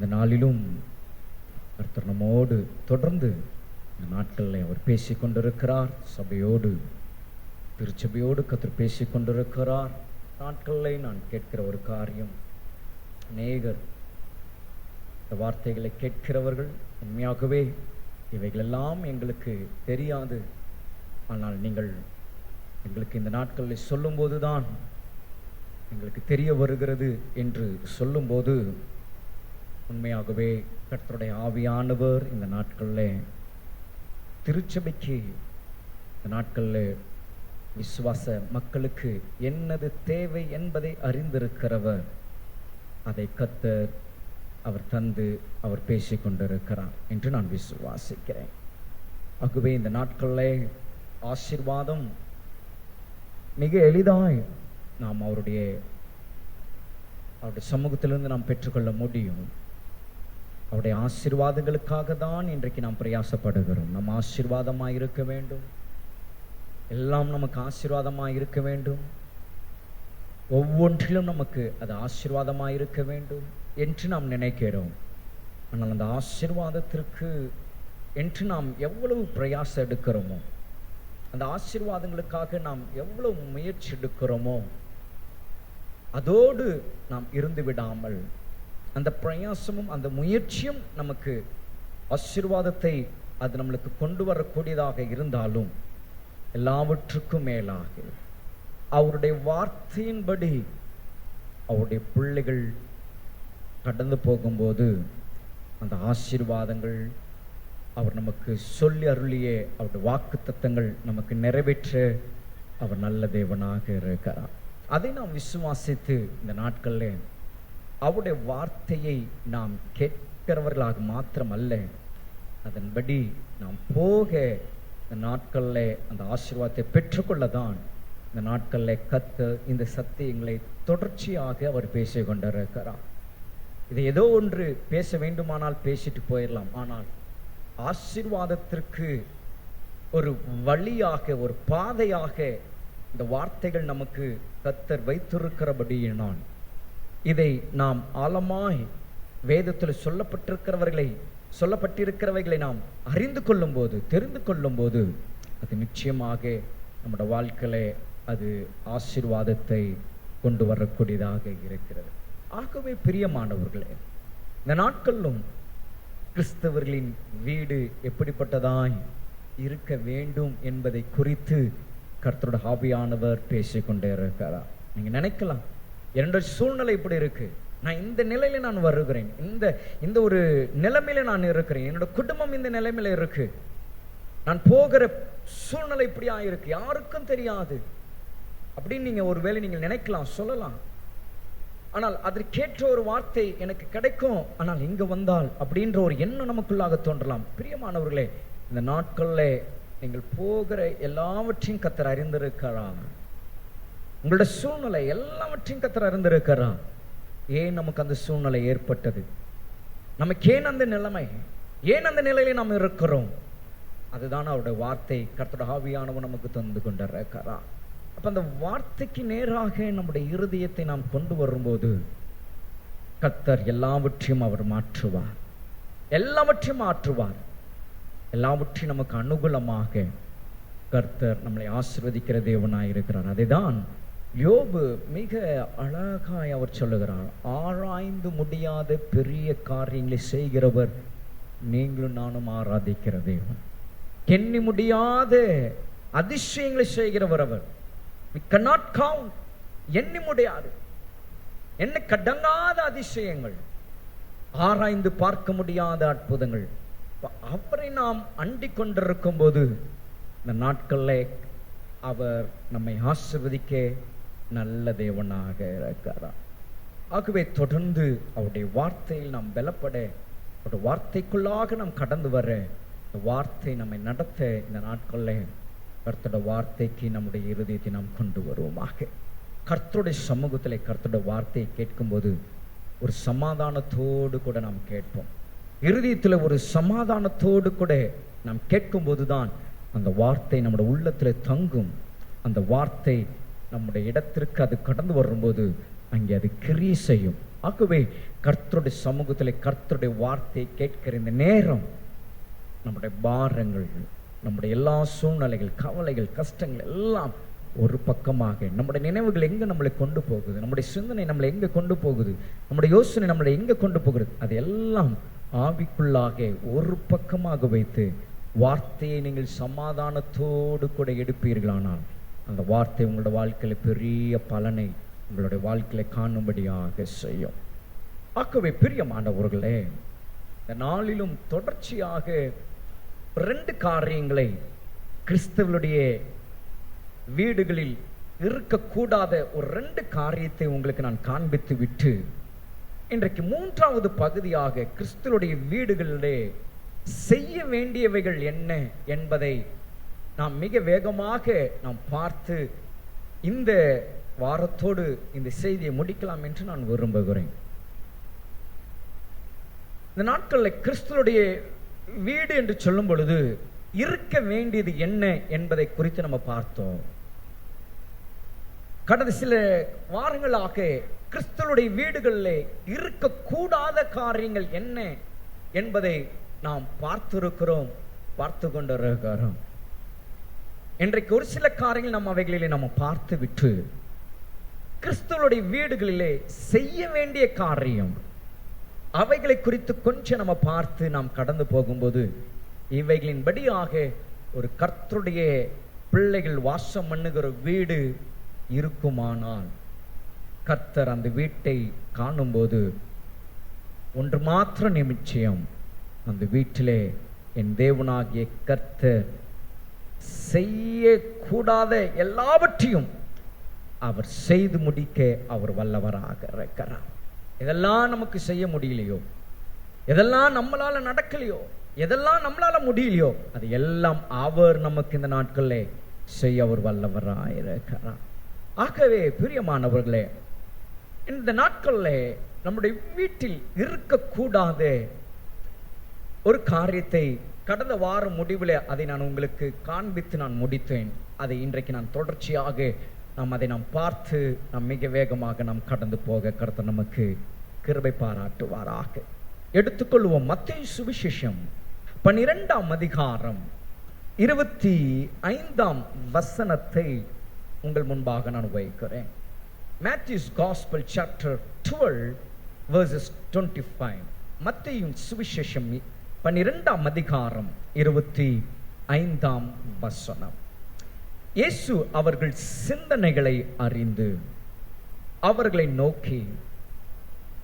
இந்த நாளிலும் கர்த்தர் நம்மோடு தொடர்ந்து இந்த நாட்களில் அவர் பேசிக்கொண்டிருக்கிறார். சபையோடு, திருச்சபையோடு கர்த்தர் பேசிக்கொண்டிருக்கிறார். நாட்களில் நான் கேட்கிற ஒரு காரியம், அநேகர் இந்த வார்த்தைகளை கேட்கிறவர்கள் உண்மையாகவே இவைகளெல்லாம் எங்களுக்கு தெரியாது, ஆனால் நீங்கள் எங்களுக்கு இந்த நாட்களில் சொல்லும்போது தான் எங்களுக்கு தெரிய வருகிறது என்று சொல்லும்போது உண்மையாகவே கர்த்தருடைய ஆவியானவர் இந்த நாட்களில் திருச்சபைக்கு, இந்த நாட்களில் விசுவாச மக்களுக்கு என்னது தேவை என்பதை அறிந்திருக்கிறவர், அதை கர்த்தர் அவர் தந்து அவர் பேசிக்கொண்டிருக்கிறார் என்று நான் விசுவாசிக்கிறேன். ஆகவே இந்த நாட்களில் ஆசீர்வாதம் மிக எளிதாய் நாம் அவருடைய சமூகத்திலிருந்து நாம் பெற்றுக்கொள்ள முடியும். அவருடைய ஆசீர்வாதங்களுக்காக தான் இன்றைக்கு நாம் பிரயாசப்படுகிறோம். நம்ம ஆசீர்வாதமாக இருக்க வேண்டும், எல்லாம் நமக்கு ஆசீர்வாதமாக இருக்க வேண்டும், ஒவ்வொன்றிலும் நமக்கு அது ஆசீர்வாதமாக இருக்க வேண்டும் என்று நாம் நினைக்கிறோம். ஆனால் அந்த ஆசீர்வாதத்திற்கு என்று நாம் எவ்வளவு பிரயாசம் எடுக்கிறோமோ, அந்த ஆசீர்வாதங்களுக்காக நாம் எவ்வளவு முயற்சி எடுக்கிறோமோ, அதோடு நாம் இருந்து விடாமல் அந்த பிரயாசமும் அந்த முயற்சியும் நமக்கு ஆசீர்வாதத்தை அது நம்மளுக்கு கொண்டு வரக்கூடியதாக இருந்தாலும், எல்லாவற்றுக்கும் மேலாக அவருடைய வார்த்தையின்படி அவருடைய பிள்ளைகள் கடந்து போகும்போது அந்த ஆசீர்வாதங்கள் அவர் நமக்கு சொல்லி அருளிய அவருடைய வாக்குத்தத்தங்கள் நமக்கு நிறைவேற்ற அவர் நல்ல தேவனாக இருக்கிறார். அதை நாம் விசுவாசித்து இந்த நாட்களில் அவருடைய வார்த்தையை நாம் கேட்கிறவர்களாக மாத்திரமல்ல, அதன்படி நாம் போக இந்த நாட்களில் அந்த ஆசீர்வாதத்தை பெற்றுக்கொள்ளதான் இந்த நாட்களில் கர்த்தர் இந்த சத்தியங்களை தொடர்ச்சியாக அவர் பேசிக் கொண்டிருக்கிறார். இதை ஏதோ ஒன்று பேச வேண்டுமானால் பேசிட்டு போயிடலாம், ஆனால் ஆசீர்வாதத்திற்கு ஒரு வழியாக, ஒரு பாதையாக இந்த வார்த்தைகள் நமக்கு கர்த்தர் வைத்திருக்கிறபடியினால் இதை நாம் ஆழமாய் வேதத்தில் சொல்லப்பட்டிருக்கிறவைகளை நாம் அறிந்து கொள்ளும் போது, தெரிந்து கொள்ளும் போது அது நிச்சயமாக நம்முடைய வாழ்க்கையில அது ஆசீர்வாதத்தை கொண்டு வரக்கூடியதாக இருக்கிறது. ஆகவே பிரியமானவர்களே, இந்த நாட்களிலும் கிறிஸ்தவர்களின் வீடு எப்படிப்பட்டதாய் இருக்க வேண்டும் என்பதை குறித்து கர்த்தருடைய ஆவியானவர் பேசிக்கொண்டே இருக்கிறார். நீங்க நினைக்கலாம், என்னுடைய சூழ்நிலை இப்படி இருக்கு, நான் இந்த நிலையில நான் வருகிறேன், இந்த ஒரு நிலைமையில நான் இருக்கிறேன், என்னோட குடும்பம் இந்த நிலைமையில இருக்கு, நான் போகிற சூழ்நிலை இப்படியா இருக்கு, யாருக்கும் தெரியாது அப்படின்னு நீங்க ஒருவேளை நீங்கள் நினைக்கலாம், சொல்லலாம். ஆனால் அதற்கேற்ற ஒரு வார்த்தை எனக்கு கிடைக்கும், ஆனால் இங்க வந்தால் அப்படின்ற ஒரு எண்ணம் நமக்குள்ளாக தோன்றலாம். பிரியமானவர்களே, இந்த நாட்கள்ல நீங்கள் போகிற எல்லாவற்றையும் கர்த்தர் அறிந்திருக்கிறார். உங்களோட சூழ்நிலை எல்லாவற்றையும் கர்த்தர் அறிந்திருக்கிறார். ஏன் நமக்கு அந்த சூழ்நிலை ஏற்பட்டது, நமக்கு ஏன் அந்த நிலைமை, ஏன் அந்த நிலையில நாம் இருக்கிறோம், அதுதான் அவருடைய வார்த்தை கர்த்தருடைய ஆவியானவர் நமக்கு தந்து கொண்டிருக்கிறார். அப்ப அந்த வார்த்தைக்கு நேராக நம்முடைய இருதயத்தை நாம் கொண்டு வரும்போது கர்த்தர் எல்லாவற்றையும் அவர் மாற்றுவார், எல்லாவற்றையும் மாற்றுவார், எல்லாவற்றையும் நமக்கு அனுகூலமாக கர்த்தர் நம்மளை ஆசீர்வதிக்கிற தேவனாய் இருக்கிறார். அதைதான் யோபு மிக அழகாய் அவர் சொல்லுகிறார், ஆராய்ந்து முடியாத பெரிய காரியங்களை செய்கிறவர் நீங்களும் நானும் ஆராதிக்கிற தேவன், எண்ணி முடியாத அதிசயங்களை செய்கிறவர் அவர். We cannot count, எண்ணி முடியாது, என்ன கடங்காத அதிசயங்கள், ஆராய்ந்து பார்க்க முடியாத அற்புதங்கள். அவரை நாம் அண்டிக் கொண்டிருக்கும் போது இந்த நாட்களில் அவர் நம்மை ஆசீர்வதிக்க நல்ல தேவனாக இருக்கிறார். ஆகவே தொடர்ந்து அவருடைய வார்த்தையில் நாம் பலப்பட, அவருடைய வார்த்தைக்குள்ளாக நாம் கடந்து வர, வார்த்தை நம்மை நடத்த இந்த நாட்களில் கர்த்தருடைய வார்த்தைக்கு நம்முடைய இருதயத்தை நாம் கொண்டு வருவோமாக. கர்த்தருடைய சமூகத்தில் கர்த்தருடைய வார்த்தையை கேட்கும்போது ஒரு சமாதானத்தோடு கூட நாம் கேட்போம். இருதயத்தில் ஒரு சமாதானத்தோடு கூட நாம் கேட்கும்போது தான் அந்த வார்த்தை நம்முடைய உள்ளத்தில் தங்கும். அந்த வார்த்தை நம்முடைய இடத்திற்கு அது கடந்து வரும்போது அங்கே அது கிரியை செய்யும். ஆகவே கர்த்தருடைய சமூகத்தில் கர்த்தருடைய வார்த்தையை கேட்கிற இந்த நேரம் நம்முடைய பாரங்கள், நம்முடைய எல்லா சூழ்நிலைகள், கவலைகள், கஷ்டங்கள் எல்லாம் ஒரு பக்கமாக, நம்முடைய நினைவுகள் எங்க நம்மளை கொண்டு போகுது, நம்முடைய சிந்தனை நம்மளை எங்க கொண்டு போகுது, நம்முடைய யோசனை நம்மளை எங்க கொண்டு போகிறது, அது எல்லாம் ஆவிக்குள்ளாக ஒரு பக்கமாக வைத்து வார்த்தையை நீங்கள் சமாதானத்தோடு கூட எடுப்பீர்களானால் அந்த வார்த்தை உங்களுடைய வாழ்க்கையில பெரிய பலனை உங்களுடைய வாழ்க்கையில காணும்படியாக செய்யும். ஆகவே பிரியமானவர்களே, இந்த நாளிலும் தொடர்ச்சியாக 2 காரியங்களை கிறிஸ்தவனுடைய வீடுகளில் இருக்கக்கூடாத ஒரு 2 காரியத்தை உங்களுக்கு நான் காண்பித்து விட்டு இன்றைக்கு 3வது பகுதியாக கிறிஸ்தவனுடைய வீடுகளிலே செய்ய வேண்டியவைகள் என்ன என்பதை நாம் மிக வேகமாக நாம் பார்த்து இந்த வாரத்தோடு இந்த செய்தியை முடிக்கலாம் என்று நான் விரும்புகிறேன். இந்த நாட்களில் கிறிஸ்துவுடைய வீடு என்று சொல்லும் பொழுது இருக்க வேண்டியது என்ன என்பதை குறித்து நம்ம பார்த்தோம். கடந்த சில வாரங்களாக கிறிஸ்துவுடைய வீடுகளில் இருக்கக்கூடாத காரியங்கள் என்ன என்பதை நாம் பார்த்து கொண்டிருக்கிறோம். இன்றைக்கு ஒரு சில காரியங்கள் நம்ம அவைகளிலே நம்ம பார்த்து விட்டு கிறிஸ்துவுடைய வீடுகளிலே செய்ய வேண்டிய காரியம் அவைகளை குறித்து கொஞ்சம் நம்ம பார்த்து நாம் கடந்து போகும்போது இவைகளின்படியாக ஒரு கர்த்தருடைய பிள்ளைகள் வாசம் பண்ணுகிற வீடு இருக்குமானால் கர்த்தர் அந்த வீட்டை காணும்போது ஒன்று மாத்திரம் நிச்சயம், அந்த வீட்டிலே என் தேவனாகிய கர்த்தர் செய்யக்கூடாத எல்லாவற்றையும் அவர் செய்து முடிக்க அவர் வல்லவராக இருக்கிறார். எதெல்லாம் நமக்கு செய்ய முடியலையோ, எதெல்லாம் நம்மளால நடக்கலையோ, எதெல்லாம் நம்மளால முடியலையோ, அது எல்லாம் அவர் நமக்கு இந்த நாட்களில் செய்ய அவர் வல்லவராக இருக்கிறார். ஆகவே பிரியமானவர்களே, இந்த நாட்களில் நம்முடைய வீட்டில் இருக்கக்கூடாத ஒரு காரியத்தை கடந்த வார முடிவில் அதை நான் உங்களுக்கு காண்பித்து நான் முடித்தேன். அதை இன்றைக்கு நான் தொடர்ச்சியாக அதை நாம் பார்த்து நாம் மிக வேகமாக நாம் கடந்து போக கர்த்தர் நமக்கு கிருபை பாராட்டுவாராக. எடுத்துக்கொள்வோம் மத்தேயு சுவிசேஷம் 12ஆம் அதிகாரம் 25ஆம் வசனத்தை உங்கள் முன்பாக நான் வைக்கிறேன். Matthew's Gospel chapter 12 verses 25. மத்தேயுவின் சுவிசேஷம் 12ஆம் அதிகாரம் 25ஆம் வசனம். இயேசு அவர்கள் சிந்தனைகளை அறிந்து அவர்களை நோக்கி,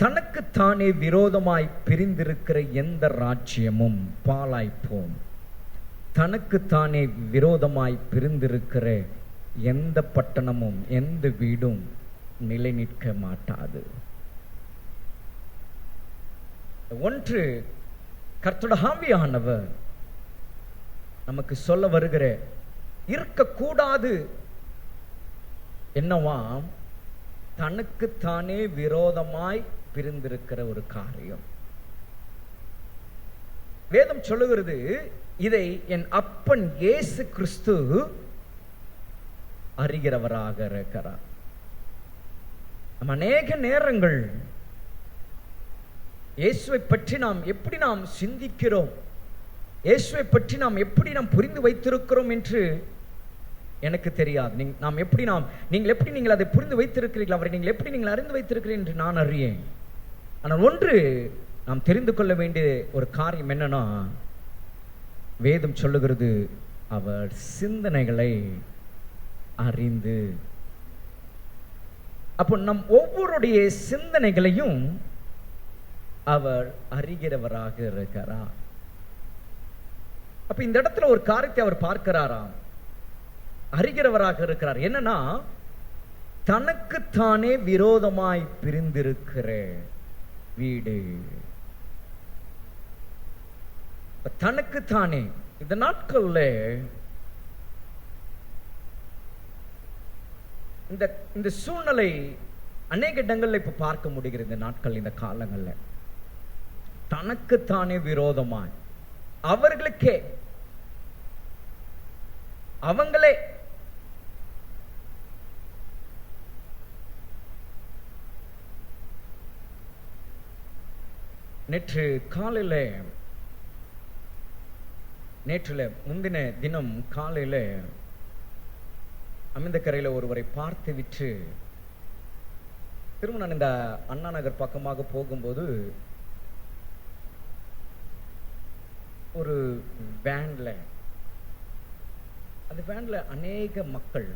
தனக்குத்தானே விரோதமாய் பிரிந்திருக்கிற எந்த ராஜ்யமும் பாழாய்ப்போம், தனக்குத்தானே விரோதமாய் பிரிந்திருக்கிற எந்த பட்டணமும் எந்த வீடும் நிலை நிற்க மாட்டாது. ஒன்று, கர்த்தருடைய ஆவியானவர் நமக்கு சொல்ல வருகிற இருக்கக்கூடாது என்னவாம், தனக்குத்தானே விரோதமாய் பிரிந்திருக்கிற ஒரு காரியம். வேதம் சொல்லுகிறது, இதை என் அப்பன் இயேசு கிறிஸ்து அறிகிறவராக இருக்கிறார். நம்ம அநேக நேரங்கள் இயேசுவை பற்றி நாம் எப்படி நாம் சிந்திக்கிறோம், இயேசுவை பற்றி நாம் எப்படி நாம் புரிந்து வைத்திருக்கிறோம் என்று எனக்கு தெரியாது. நீங்கள் எப்படி அதை புரிந்து வைத்திருக்கிறீர்கள், அவரை நீங்கள் எப்படி அறிந்து வைத்திருக்கிறீர்கள் என்று நான் அறியேன். ஆனால் ஒன்று நாம் தெரிந்து கொள்ள வேண்டிய ஒரு காரியம் என்னன்னா, வேதம் சொல்லுகிறது அவர் சிந்தனைகளை அறிந்து. அப்போ நம் ஒவ்வொருடைய சிந்தனைகளையும் அவர் அறிகிறவராக இருக்கிறார். அப்ப இந்த இடத்துல ஒரு காரியத்தை அவர் பார்க்கிறாராம், அறிகிறவராக இருக்கிறார். என்னன்னா, தனக்குத்தானே விரோதமாய் பிரிந்திருக்கிற வீடு. தனக்குத்தானே இந்த நாட்கள்ல இந்த சூழ்நிலை அநேக இடங்கள்ல இப்ப பார்க்க முடிகிறது. இந்த நாட்கள், இந்த காலங்கள்ல தனக்குத்தானே விரோதமாய் அவர்களுக்கே அவங்களே நேற்று காலையில் முந்தின தினம் காலையில் அமிர்தக்கரையில் ஒருவரை பார்த்து விட்டு திரும்ப நான் இந்த அண்ணா நகர் பக்கமாக போகும்போது ஒரு வேன்ல, அந்த வேன்ல அநேக மக்கள்,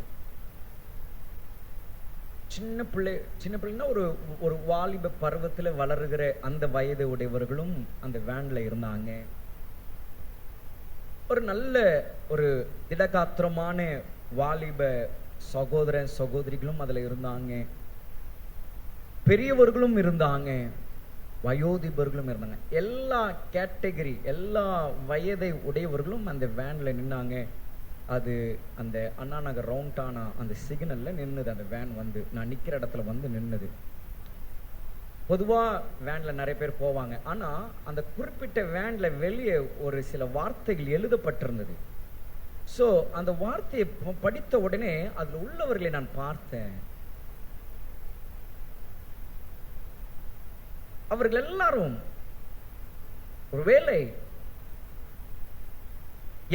சின்ன பிள்ளைன்னா ஒரு ஒரு வாலிப பருவத்தில் வளருகிற அந்த வயது உடையவர்களும் அந்த வேன்ல இருந்தாங்க. ஒரு நல்ல ஒரு திடகாத்திரமான வாலிப சகோதரன் சகோதரிகளும் அதுல இருந்தாங்க. பெரியவர்களும் இருந்தாங்க, வயோதிபர்களும் இருந்தாங்க. எல்லா கேட்டகரி, எல்லா வயதை உடையவர்களும் அந்த வேன்ல நின்னாங்க. அது அந்த அண்ணா நகர் ரவுண்டானா அந்த சிக்னல்ல நின்னுது. அந்த வேன் வந்து நான் நிக்கிற இடத்துல வந்து நின்னுது. பொதுவா வேன்ல நிறைய பேர் போவாங்க. ஆனா அந்த குறிப்பிட்ட வேன்ல வெளியே ஒரு சில வார்த்தைகள் எழுதப்பட்டிருந்தது. சோ அந்த வார்த்தையை படித்த உடனே அதுல உள்ளவர்களை நான் பார்த்தேன். அவர்கள் எல்லாரும் ஒருவேளை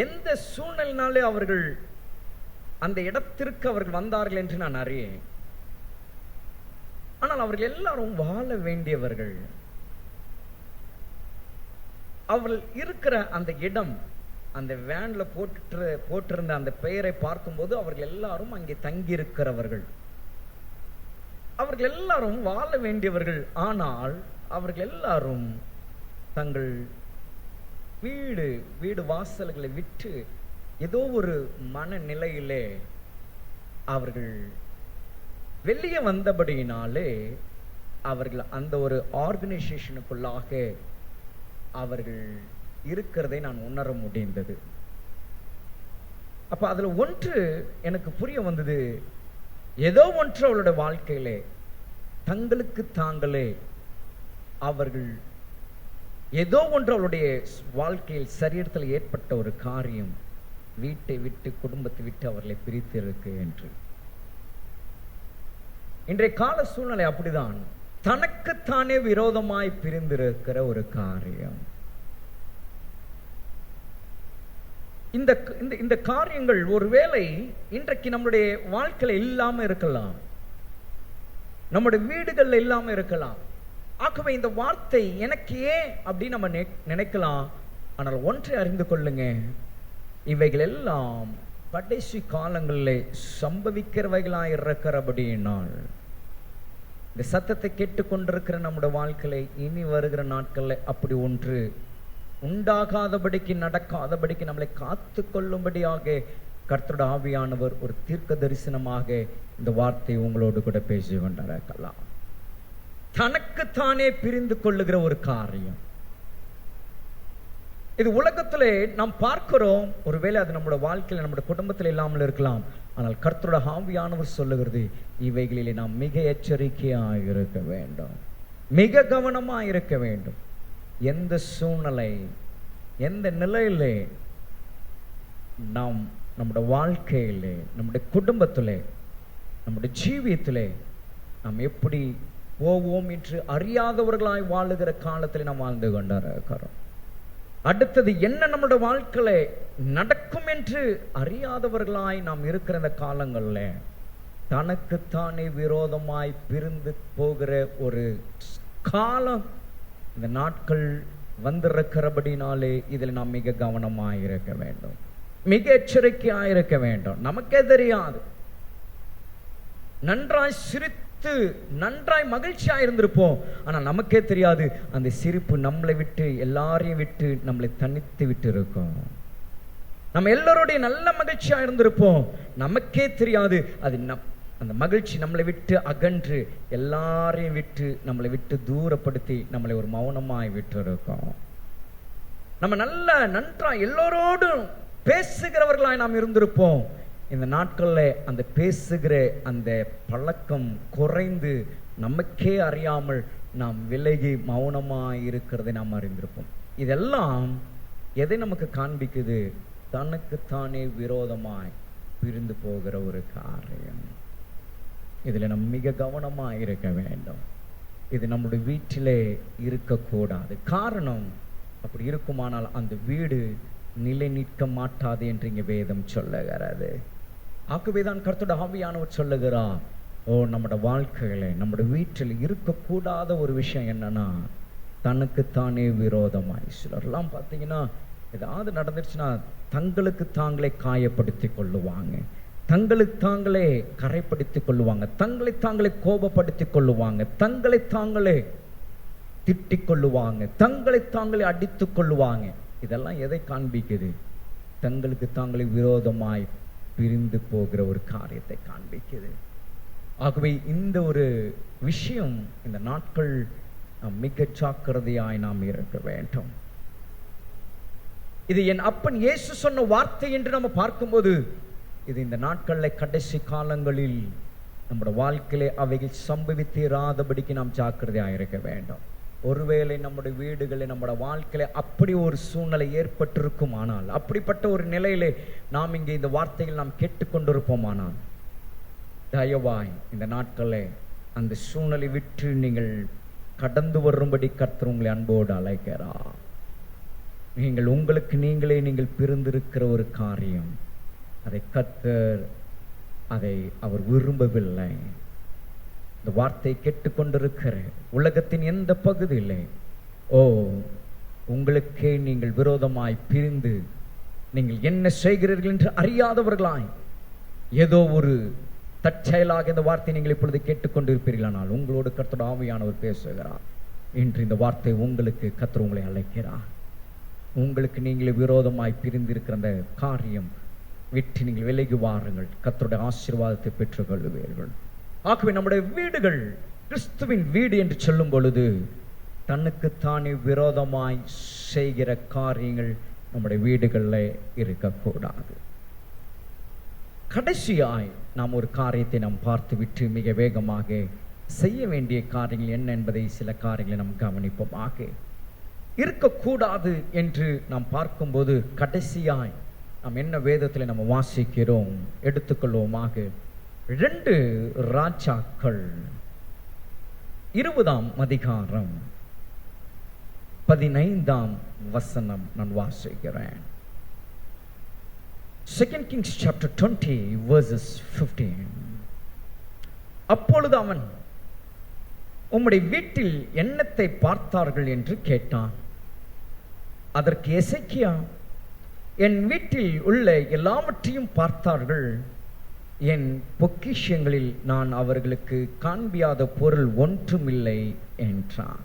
எந்த சூழ்நிலையினாலே அவர்கள் அந்த இடத்திற்கு அவர்கள் வந்தார்கள் என்று நான் அறியேன். ஆனால் அவர்கள் எல்லாரும் வாழ வேண்டியவர்கள். அவர்கள் இருக்கிற அந்த இடம், அந்த வேன்ல போட்டிருந்த அந்த பெயரை பார்க்கும்போது அவர்கள் எல்லாரும் அங்கே தங்கி இருக்கிறவர்கள். அவர்கள் எல்லாரும் வாழ வேண்டியவர்கள். ஆனால் அவர்கள் எல்லாரும் தங்கள் வீடு வாசல்களை விட்டு ஏதோ ஒரு மனநிலையிலே அவர்கள் வெளியே வந்தபடியினாலே அவர்கள் அந்த ஒரு ஆர்கனைசேஷனுக்குள்ளாக அவர்கள் இருக்கிறதை நான் உணர முடிந்தது. அப்ப அதுல ஒன்று எனக்கு புரிய வந்தது. ஏதோ ஒன்று அவளுடைய வாழ்க்கையிலே தங்களுக்கு தாங்களே அவர்கள் ஏதோ ஒன்று அவளுடைய வாழ்க்கையில் சரீரத்தில் ஏற்பட்ட ஒரு காரியம் வீட்டை விட்டு குடும்பத்தை விட்டு அவர்களை பிரித்து இருக்கு என்று. இன்றைய கால சூழ்நிலை அப்படிதான். தனக்குத்தானே விரோதமாய் பிரிந்திருக்கிற ஒரு காரியம். இந்த காரியங்கள் ஒருவேளை இன்றைக்கு நம்முடைய வாழ்க்கையில இல்லாம இருக்கலாம், நம்முடைய வீடுகள்ல இல்லாம இருக்கலாம். ஆகவே இந்த வார்த்தை எனக்கு ஏன் அப்படின்னு நம்ம நினைக்கலாம். ஆனால் ஒன்றை அறிந்து கொள்ளுங்க, இவைகள் எல்லாம் கடைசி காலங்களில் சம்பவிக்கிறவைகளாய் இருக்கிறபடியினால் இந்த சத்தத்தை கேட்டுக்கொண்டிருக்கிற நம்முடைய வாழ்க்கையில இனி வருகிற நாட்கள்ல அப்படி ஒன்று உண்டாகாதபடிக்கு, நடக்காதபடிக்கு நம்மளை காத்து கொள்ளும்படியாக கர்த்தருடைய ஆவியானவர் ஒரு தீர்க்க தரிசனமாக இந்த வார்த்தை உங்களோடு கூட பேசி கொண்டிருக்கலாம். தனக்குத்தானே பிரிந்து கொள்ளுகிற ஒரு காரியம் இது உலகத்திலே நாம் பார்க்கிறோம். ஒருவேளை அது நம்முடைய வாழ்க்கையில நம்முடைய குடும்பத்தில் இல்லாமல் இருக்கலாம். ஆனால் கர்த்தருடைய ஆவியானவர் சொல்லுகிறது, இவைகளிலே நாம் மிக எச்சரிக்கையாக இருக்க வேண்டும், மிக கவனமாக இருக்க வேண்டும். எந்த சூழ்நிலை, எந்த நிலையிலே நாம் நம்முடைய வாழ்க்கையிலே, நம்முடைய குடும்பத்திலே, நம்முடைய ஜீவியத்திலே நாம் எப்படி போவோம் என்று அறியாதவர்களாய் வாழுகிற காலத்தில் நாம் வாழ்ந்து கொண்டிருக்கிறோம். அடுத்தது என்ன நம்முடைய வாழ்க்கையில நடக்கும் என்று அறியாதவர்களாய் நாம் இருக்கிற இந்த காலங்கள்ல தனக்குத்தானே விரோதமாய் பிரிந்து போகிற ஒரு காலம் இந்த நாட்கள் வந்திருக்கிறபடினாலே இதில் நாம் மிக கவனமாய் இருக்க வேண்டும், மிக எச்சரிக்கையாய் இருக்க வேண்டும். நமக்கே தெரியாது, நன்றாய் சிரித்து நன்றாய் மகிழ்ச்சியா இருந்திருப்போம். ஆனா நமக்கே தெரியாது அந்த சிரிப்பு நம்மளை விட்டு, எல்லாரையும் விட்டு நம்மளை தனித்து விட்டு இருக்கும். நம்ம எல்லாரோடைய நல்ல மகிழ்ச்சியா இருந்திருப்போம், நமக்கே தெரியாது அது அந்த மகிழ்ச்சி நம்மளை விட்டு அகன்று எல்லாரையும் விட்டு நம்மளை விட்டு தூரப்படுத்தி நம்மளை ஒரு மௌனமாய் விட்டு இருக்கோம். நம்ம நன்றாய் எல்லோரோடும் பேசுகிறவர்களாய் நாம் இருந்திருப்போம். இந்த நாட்கள்ல அந்த பேசுகிற அந்த பழக்கம் குறைந்து நமக்கே அறியாமல் நாம் விலகி மௌனமாய் இருக்கிறதை நாம் அறிந்திருப்போம். இதெல்லாம் எதை நமக்கு காண்பிக்குது? தனக்குத்தானே விரோதமாய் பிரிந்து போகிற ஒரு காரியம். இதுல நம்ம மிக கவனமாய் இருக்க வேண்டும். இது நம்முடைய வீட்டிலே இருக்கக்கூடாது. காரணம், அப்படி இருக்குமானால் அந்த வீடு நிலை நிற்க மாட்டாது என்று இங்கே வேதம் சொல்லுகிறது. ஆகவேதான் கர்த்தருடைய ஆவியானவர் சொல்லுகிறார், நம்முடைய வாழ்க்கையில நம்முடைய வீட்டில் இருக்கக்கூடாத ஒரு விஷயம் என்னன்னா, தனக்குத்தானே விரோதமாய் சிலர்லாம் பார்த்தீங்கன்னா ஏதாவது நடந்துருச்சுன்னா தங்களுக்கு தாங்களே காயப்படுத்தி கொள்ளுவாங்க, தங்களுக்கு தாங்களே கரைப்படுத்தி கொள்ளுவாங்க, தங்களை தாங்களே கோபப்படுத்தி கொள்ளுவாங்க, தங்களை தாங்களே திட்டிக் கொள்ளுவாங்க, தங்களை தாங்களே அடித்து கொள்ளுவாங்க. இதெல்லாம் எதை காண்பிக்குது? தங்களுக்கு தாங்களே விரோதமாய் பிரிந்து போகிற ஒரு காரியத்தை காண்பிக்குது. ஆகவே இந்த ஒரு விஷயம் இந்த நாட்கள் நாம் மிக ஜாக்கிரதையாய் நாம் இருக்க வேண்டும். இது என் அப்பன் இயேசு சொன்ன வார்த்தை என்று நம்ம பார்க்கும்போது, இது இந்த நாட்களில் கடைசி காலங்களில் நம்முடைய வாழ்க்கையிலே அவைகள் சம்பவித்தீராதபடிக்கு நாம் ஜாக்கிரதையாக இருக்க வேண்டும். ஒருவேளை நம்முடைய வீடுகளில் நம்முடைய வாழ்க்கையில அப்படி ஒரு சூழ்நிலை ஏற்பட்டிருக்குமானால், அப்படிப்பட்ட ஒரு நிலையிலே நாம் இங்கே இந்த வார்த்தைகள் நாம் கேட்டுக்கொண்டிருப்போமானால், தயவாய் இந்த நாட்களில் அந்த சூழ்நிலை விட்டு நீங்கள் கடந்து வரும்படி கர்த்தர் உங்களை அன்போடு அழைக்கிறார். நீங்கள் உங்களுக்கு நீங்களே நீங்கள் பிரிந்திருக்கிற ஒரு காரியம், அதை கர்த்தர் அவர் விரும்பவில்லை. இந்த வார்த்தை கேட்டுக்கொண்டிருக்கிற உலகத்தின் எந்த பகுதியிலே உங்களுக்கே நீங்கள் விரோதமாய் பிரிந்து நீங்கள் என்ன செய்கிறீர்கள் என்று அறியாதவர்களாய் ஏதோ ஒரு தற்செயலாக இந்த வார்த்தை நீங்கள் இப்பொழுது கேட்டுக்கொண்டிருப்பீர்களானால், உங்களோடு கர்த்தருடைய ஆவியானவர் பேசுகிறார். இன்று இந்த வார்த்தை உங்களுக்கு கர்த்தர் உங்களை அழைக்கிறார். உங்களுக்கு நீங்களே விரோதமாய் பிரிந்திருக்கிற அந்த காரியம் விட்டு நீங்கள் விலகி வாருங்கள், கர்த்தருடைய ஆசீர்வாதத்தை பெற்றுக்கொள்ளுவீர்கள். ஆகவே நம்முடைய வீடுகள் கிறிஸ்துவின் வீடு என்று சொல்லும் பொழுது, தன்னுக்குத்தானே விரோதமாய் செய்கிற காரியங்கள் நம்முடைய வீடுகளில் இருக்கக்கூடாது. கடைசியாய் நாம் ஒரு காரியத்தை நாம் பார்த்துவிட்டு மிக வேகமாக செய்ய வேண்டிய காரியங்கள் என்ன என்பதை சில காரியங்களை நாம் கவனிப்போமாக. இருக்கக்கூடாது என்று நாம் பார்க்கும்போது கடைசியாய் நாம் என்ன வேதத்தில் நம்ம வாசிக்கிறோம் எடுத்துக்கொள்வோமாக. 2 ராஜாக்கள் 20ஆம் அதிகாரம் 15ஆம் வசனம் நான் வாசிக்கிறேன். 2 Kings chapter 20 verses 15. அப்பொழுது அவன், உம்முடைய வீட்டில் என்னத்தை பார்த்தார்கள் என்று கேட்டான். அதற்கு எசேக்கியா, என் வீட்டில் உள்ள எல்லாவற்றையும் பார்த்தார்கள், என் பொக்கிஷங்களில் நான் அவர்களுக்கு காண்பியாத பொருள் ஒன்றுமில்லை என்றான்.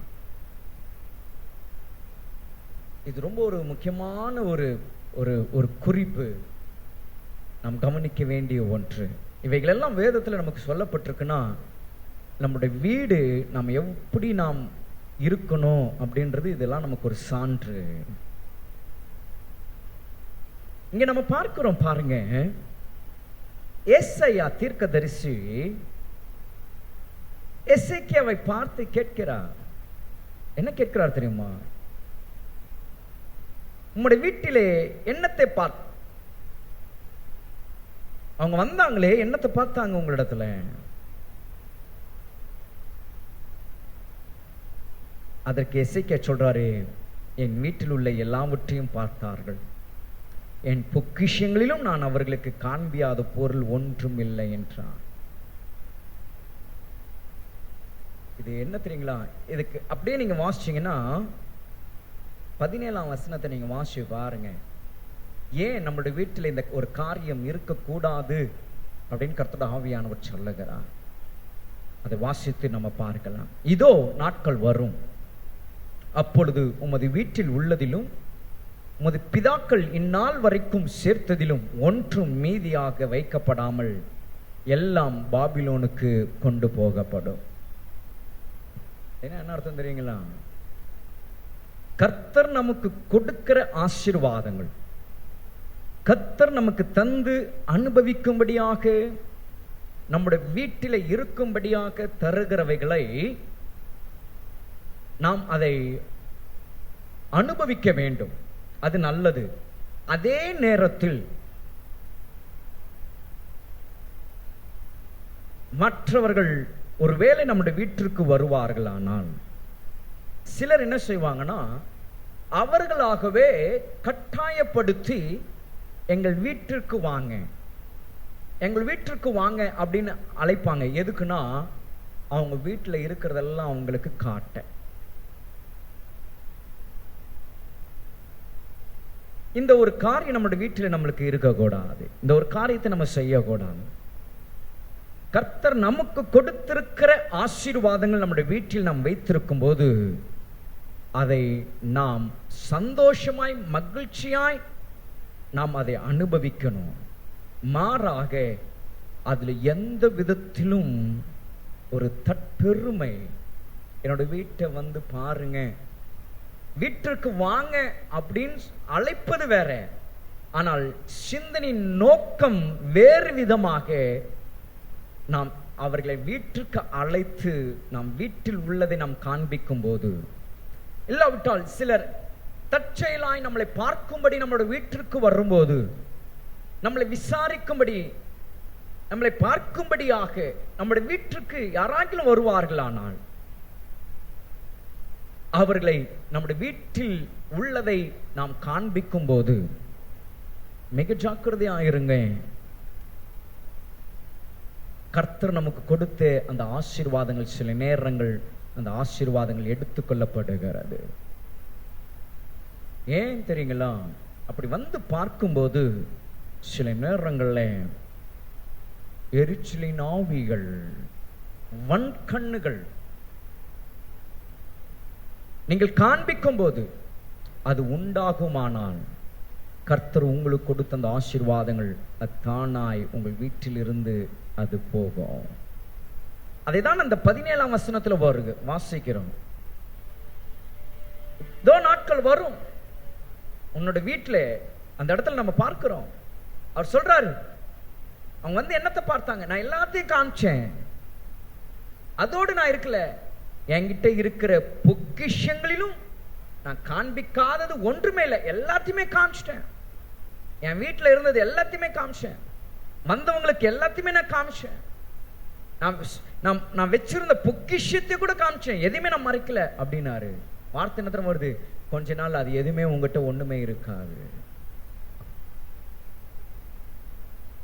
இது ரொம்ப ஒரு முக்கியமான ஒரு குறிப்பு, நாம் கவனிக்க வேண்டிய ஒன்று. இவைகளெல்லாம் வேதத்தில் நமக்கு சொல்லப்பட்டிருக்குன்னா, நம்முடைய வீடு நாம் எப்படி நாம் இருக்கணும் அப்படின்றது இதெல்லாம் நமக்கு ஒரு சான்று. இங்க நம்ம பார்க்கிறோம் பாருங்க, ஏசாயா தீர்க்கதரிசி எசேக்கியாவை பார்த்து கேட்கிறார். என்ன கேட்கிறார் தெரியுமா? உம்முடைய வீட்டிலே என்னத்தை பார்த்து, அவங்க வந்தாங்களே என்னத்தை பார்த்தாங்க உங்களிடத்துல? அதற்கு எசேக்கியா சொல்றாரு, என் வீட்டில் உள்ள எல்லாவற்றையும் பார்த்தார்கள், என் பொக்கிஷங்களிலும் நான் அவர்களுக்கு காண்பியாத பொருள் ஒன்றும் இல்லை என்றான். இது என்ன தெரியுங்களா? இதுக்கு அப்படியே நீங்க வாசிச்சீங்கன்னா 17ஆம் வசனத்தை நீங்க வாசி பாருங்க. ஏன் நம்மளுடைய வீட்டில் இந்த ஒரு காரியம் இருக்கக்கூடாது அப்படின்னு கர்த்தருடைய ஆவியானவர் சொல்லுகிறார். அதை வாசித்து நம்ம பார்க்கலாம். இதோ நாட்கள் வரும், அப்பொழுது உமது வீட்டில் உள்ளதிலும் உமது பிதாக்கள் இந்நாள் வரைக்கும் சேர்த்ததிலும் ஒன்றும் மீதியாக வைக்கப்படாமல் எல்லாம் பாபிலோனுக்கு கொண்டு போகப்படும். என்ன அர்த்தம் தெரியுங்களா? கர்த்தர் நமக்கு கொடுக்கிற ஆசீர்வாதங்கள், கர்த்தர் நமக்கு தந்து அனுபவிக்கும்படியாக, நம்முடைய வீட்டில் இருக்கும்படியாக தருகிறவைகளை நாம் அதை அனுபவிக்க வேண்டும். அது நல்லது. அதே நேரத்தில் மற்றவர்கள் ஒருவேளை நம்முடைய வீட்டிற்கு வருவார்களானால் சிலர் என்ன செய்வாங்கன்னா, அவர்களாகவே கட்டாயப்படுத்தி எங்கள் வீட்டிற்கு வாங்க, எங்கள் வீட்டிற்கு வாங்க அப்படின்னு அழைப்பாங்க. எதுக்குன்னா, அவங்க வீட்டில் இருக்கிறதெல்லாம் அவங்களுக்கு காட்ட. இந்த ஒரு காரியம் நம்முடைய வீட்டில் நம்மளுக்கு இருக்கக்கூடாது. இந்த ஒரு காரியத்தை நம்ம செய்யக்கூடாது. கர்த்தர் நமக்கு கொடுத்திருக்கிற ஆசீர்வாதங்கள் நம்முடைய வீட்டில் நாம் வைத்திருக்கும் போது அதை நாம் சந்தோஷமாய் மகிழ்ச்சியாய் நாம் அதை அனுபவிக்கணும். மாறாக அதில் எந்த விதத்திலும் ஒரு தற்பெருமை, என்னோட வீட்டை வந்து பாருங்க, வீட்டிற்கு வாங்க அப்படின்னு அழைப்பது வேற, ஆனால் சிந்தனையின் நோக்கம் வேறு விதமாக நாம் அவர்களை வீட்டிற்கு அழைத்து நாம் வீட்டில் உள்ளதை நாம் காண்பிக்கும் போது, இல்லாவிட்டால் சிலர் தற்செயலாய் நம்மளை பார்க்கும்படி நம்மளோட வீட்டிற்கு வரும்போது, நம்மளை விசாரிக்கும்படி, நம்மளை பார்க்கும்படியாக நம்முடைய வீட்டிற்கு யாராகிலும் வருவார்களானால் அவர்களை நம்முடைய வீட்டில் உள்ளதை நாம் காண்பிக்கும் போது மிக ஜாக்கிரதையாயிருங்க. கர்த்தர் நமக்கு கொடுத்த அந்த ஆசீர்வாதங்கள் சில நேரங்கள் அந்த ஆசீர்வாதங்கள் எடுத்துக்கொள்ளப்படுகிறது. ஏன் தெரியுங்களா? அப்படி வந்து பார்க்கும்போது சில நேரங்கள்ல எரிச்சலின் ஆவிகள், வன்கண்ணுகள் நீங்கள் காண்பிக்கும் போது அது உண்டாகுமானால் கர்த்தர் உங்களுக்கு கொடுத்த அந்த ஆசீர்வாதங்கள் அது தானாய் உங்கள் வீட்டில் இருந்து அது போகும். அதைதான் அந்த 17ஆம் வசனத்துல வருது, வாசிக்கிறோம். இதோ நாட்கள் வரும், உன்னோட வீட்டுல அந்த இடத்துல நம்ம பார்க்கிறோம். அவர் சொல்றாரு, அவங்க வந்து என்னத்தை பார்த்தாங்க? நான் எல்லாத்தையும் காமிச்சேன், அதோடு நான் இருக்கல, என்கிட்ட இருக்கிற பொக்கிஷங்களிலும் நான் காண்பிக்காதது ஒன்றுமே இல்லை, எல்லாத்தையுமே காமிச்சிட்டேன். என் வீட்டில் இருந்தது எல்லாத்தையுமே காமிச்சேன், வந்தவங்களுக்கு எல்லாத்தையுமே நான் காமிச்சேன், நான் வச்சிருந்த பொக்கிஷத்தை கூட காமிச்சேன், எதுவுமே நான் மறைக்கல அப்படின்னாரு. வார்த்தை என்ன வருது? கொஞ்ச நாள் அது எதுவுமே உங்ககிட்ட ஒண்ணுமே இருக்காது.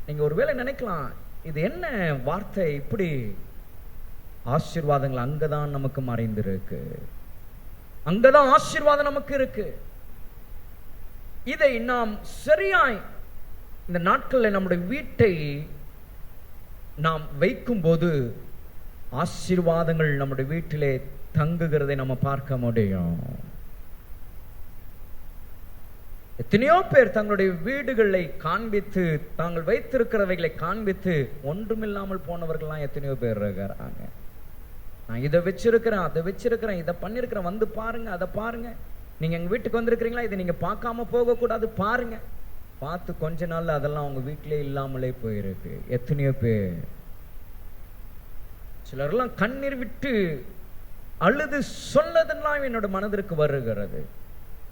நீங்க ஒருவேளை நினைக்கலாம், இது என்ன வார்த்தை, இப்படி ஆசீர்வாதங்கள் அங்கதான் நமக்கு மறைந்திருக்கு, அங்கதான் ஆசீர்வாதம் நமக்கு இருக்கு. இதை நாம் சரியாய் இந்த நாட்களில் நம்முடைய வீட்டை நாம் வைக்கும் போது ஆசீர்வாதங்கள் நம்முடைய வீட்டிலே தங்குகிறதை நம்ம பார்க்க முடியும். எத்தனையோ பேர் தங்களுடைய வீடுகளை காண்பித்து, தாங்கள் வைத்திருக்கிறவைகளை காண்பித்து ஒன்றுமில்லாமல் போனவர்கள்லாம் எத்தனையோ பேர் இருக்கிறாங்க. நான் இதை வச்சிருக்கிறேன், அதை வச்சிருக்கிறேன், இதை பண்ணிருக்கிறேன், வந்து பாருங்க, அதை பாருங்க, நீங்க எங்க வீட்டுக்கு வந்திருக்கிறீங்களா, இதை நீங்க பார்க்காம போக கூடாது, பாருங்க. பார்த்து கொஞ்ச நாள்ல அதெல்லாம் அவங்க வீட்டிலே இல்லாமலே போயிருக்கு. எத்தனையோ பேர், சிலர்லாம் கண்ணீர் விட்டு அழுது சொல்லதெல்லாம் என்னோட மனதிற்கு வருகிறது.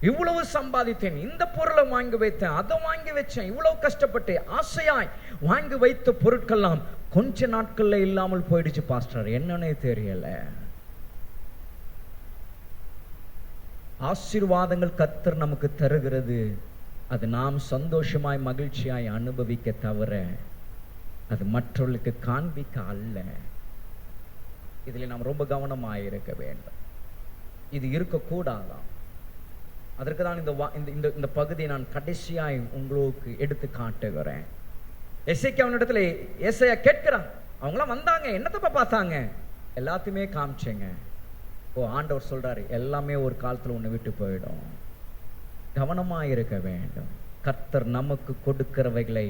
இவ்வளவு சம்பாதித்தேன், இந்த பொருளை வாங்கி வைத்தேன், அதை வாங்கி வச்சேன், இவ்வளவு கஷ்டப்பட்டு ஆசையாய் வாங்கி வைத்த பொருட்கள்லாம் கொஞ்ச நாட்கள்ல இல்லாமல் போயிடுச்சு பாஸ்டர், என்னன்னே தெரியல. ஆசீர்வாதங்கள் கர்த்தர் நமக்கு தருகிறது, அது நாம் சந்தோஷமாய் மகிழ்ச்சியாய் அனுபவிக்க தவிர அது மற்றவர்களுக்கு காண்பிக்க அல்ல. இதில் நாம் ரொம்ப கவனமாக இருக்க வேண்டும். இது இருக்கக்கூடாதான். அதற்கு தான் இந்த பகுதியை நான் கடைசியாய் உங்களுக்கு எடுத்து காட்டுகிறேன். எசேக்கியாவினிடத்துல ஏசாயா கேட்கிறான், அவங்களாம் வந்தாங்க, என்னத்தப்ப பார்த்தாங்க? எல்லாத்தையுமே காமிச்சேங்க. ஆண்டவர் சொல்றாரு, எல்லாமே ஒரு காலத்துல உன்னை விட்டு போயிடும், கவனமா இருக்க வேண்டும். கர்த்தர் நமக்கு கொடுக்கிறவைகளை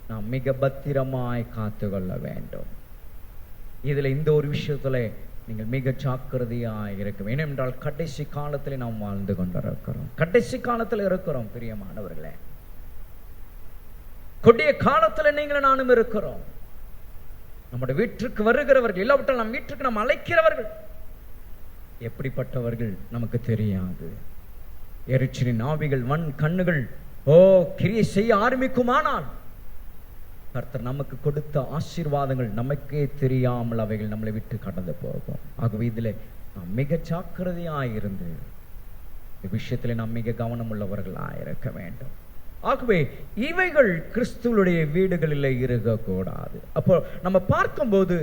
நாம் மிக பத்திரமாய் காத்து கொள்ள வேண்டும். இதுல இந்த ஒரு விஷயத்துல நீங்கள் மிக ஜாக்கிரதையாய் இருக்க வேண்டும். ஏனென்றால் கடைசி காலத்துல நாம் வாழ்ந்து கொண்டிருக்கிறோம், கடைசி காலத்துல இருக்கிறோம் பிரியமானவர்களே. கொடிய காலத்துல நீங்களும் நானும் இருக்கிறோம். நம்முடைய வீட்டிற்கு வருகிறவர்கள், இல்லாவிட்டால் நம் வீட்டுக்கு நாம் அழைக்கிறவர்கள் எப்படிப்பட்டவர்கள் நமக்கு தெரியாது. எரிச்சலின் ஆவிகள், வன் கண்ணுகள் கிரியை செய்ய ஆரம்பிக்குமானால் கர்த்தர் நமக்கு கொடுத்த ஆசீர்வாதங்கள் நமக்கே தெரியாமல் அவைகள் நம்மளை விட்டு கடந்து போகும். ஆகவே இதில் நாம் மிக ஜாக்கிரதையாயிருந்து இந்த விஷயத்தில் நாம் மிக கவனம் உள்ளவர்களாக இருக்க வேண்டும். ஆகவே இவைகள் கிறிஸ்துவுடைய வீடுகளில் இருக்கக்கூடாது. அப்போ நம்ம பார்க்கும்போது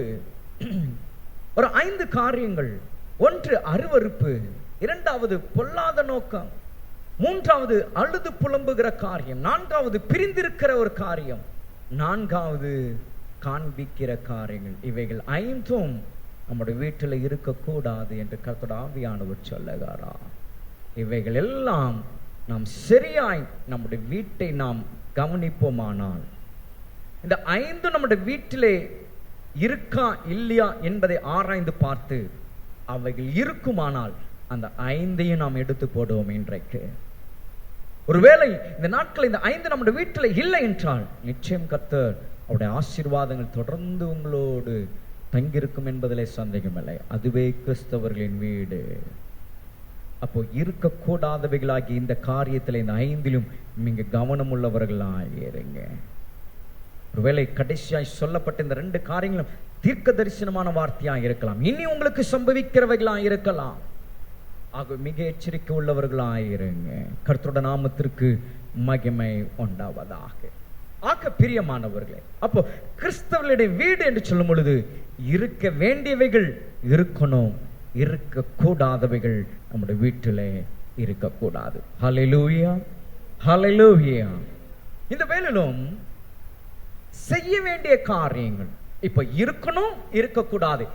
ஒரு 5 காரியங்கள். 1 அருவருப்பு, 2வது பொல்லாத நோக்கம், 3வது அழுது புலம்புகிற காரியம், 4வது பிரிந்திருக்கிற ஒரு காரியம், 4வது காண்பிக்கிற காரியங்கள். இவைகள் 5ம் நம்முடைய வீட்டில் இருக்கக்கூடாது என்று கர்த்தருடைய ஆவியானவர் சொல்லுகிறாரா. இவைகள் எல்லாம் நாம் சரியாய் நம்முடைய வீட்டை நாம் கவனிப்போமானால், இந்த 5 நம்முடைய வீட்டிலே இருக்கா இல்லையா என்பதை ஆராய்ந்து பார்த்து அவைகள் இருக்குமானால் அந்த 5ஐயும் நாம் எடுத்து போடுவோம். இன்றைக்கு ஒருவேளை இந்த நாட்கள் இந்த 5 நம்முடைய வீட்டில் இல்லை என்றால் நிச்சயம் கர்த்தர் அவருடைய ஆசீர்வாதங்கள் தொடர்ந்து உங்களோடு தங்கியிருக்கும் என்பதிலே சந்தேகமில்லை. அதுவே கிறிஸ்தவர்களின் வீடு. அப்போ இருக்கக்கூடாதவைகளாகி இந்த காரியத்தில் இந்த 5லும் நீங்க கவனம் உள்ளவர்களாயிருங்க. ஒருவேளை கடைசியாய் சொல்லப்பட்ட இந்த 2 காரியங்களும் தீர்க்க தரிசனமான வார்த்தையாக இருக்கலாம், இனி உங்களுக்கு சம்பவிக்கிறவைகளாக இருக்கலாம். ஆக மிக எச்சரிக்கை உள்ளவர்களாயிருங்க. கர்த்தருடைய நாமத்திற்கு மகிமை உண்டாவதாக. ஆக பிரியமானவர்களே, அப்போ கிறிஸ்தவர்களுடைய வீடு என்று சொல்லும் பொழுது இருக்க வேண்டியவைகள் இருக்கணும், இருக்கக்கூடாதவைகள் நம்முடைய வீட்டிலே இருக்கக்கூடாது. ஹல்லேலூயா, ஹல்லேலூயா. இந்த வேளையிலும் செய்ய வேண்டிய காரியங்கள் இப்ப இருக்கணும், இருக்கக்கூடாது.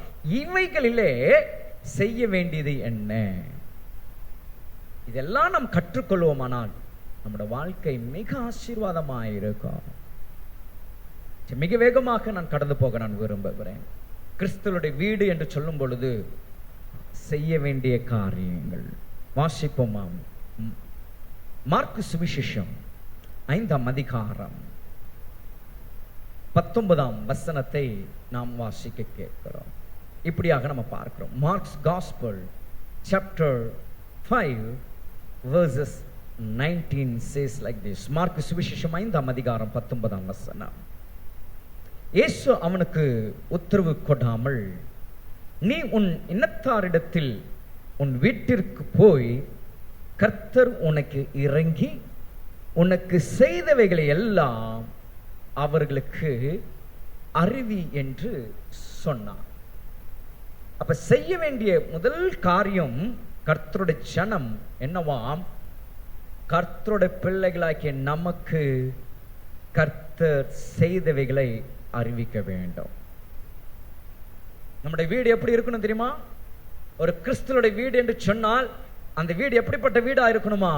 இவைகளிலே செய்ய வேண்டியது என்ன? இதெல்லாம் நாம் கற்றுக்கொள்வோமானால் நம்முடைய வாழ்க்கை மிக ஆசீர்வாதமாயிருக்கும். மிக வேகமாக நான் கடந்து போக நான் விரும்புகிறேன். கிறிஸ்துவுடைய வீடு என்று சொல்லும் பொழுது செய்ய வேண்டிய காரியங்கள் வாசிப்போமாம். மார்க்கு சுவிசேஷம் 5ஆம் அதிகாரம் 19ஆம் வசனத்தை நாம் வாசிக்க கேட்கிறோம். இப்படியாக நம்ம பார்க்கிறோம். Mark's gospel chapter 5 verses 19 says like this. மார்க்கு சுவிசேஷம் 5ஆம் அதிகாரம் 19ஆம் வசனம். இயேசு அவனுக்கு உத்தரவு கொடாமல், நீ உன் இனத்தாரிடத்தில் உன் வீட்டிற்கு போய் கர்த்தர் உனக்கு இறங்கி உனக்கு செய்தவைகளை எல்லாம் அவர்களுக்கு அறிவி என்று சொன்னார். அப்ப செய்ய வேண்டிய முதல் காரியம் கர்த்தருடைய ஜனம் என்னவாம்? கர்த்தருடைய பிள்ளைகளாகிய நமக்கு கர்த்தர் செய்தவைகளை அறிவிக்க வேண்டும். நம்முடைய வீடு எப்படி இருக்கணும் தெரியுமா? ஒரு கிறிஸ்துவோட வீடு என்று சொன்னால் அந்த வீடு எப்படிப்பட்ட வீடா இருக்கணுமா?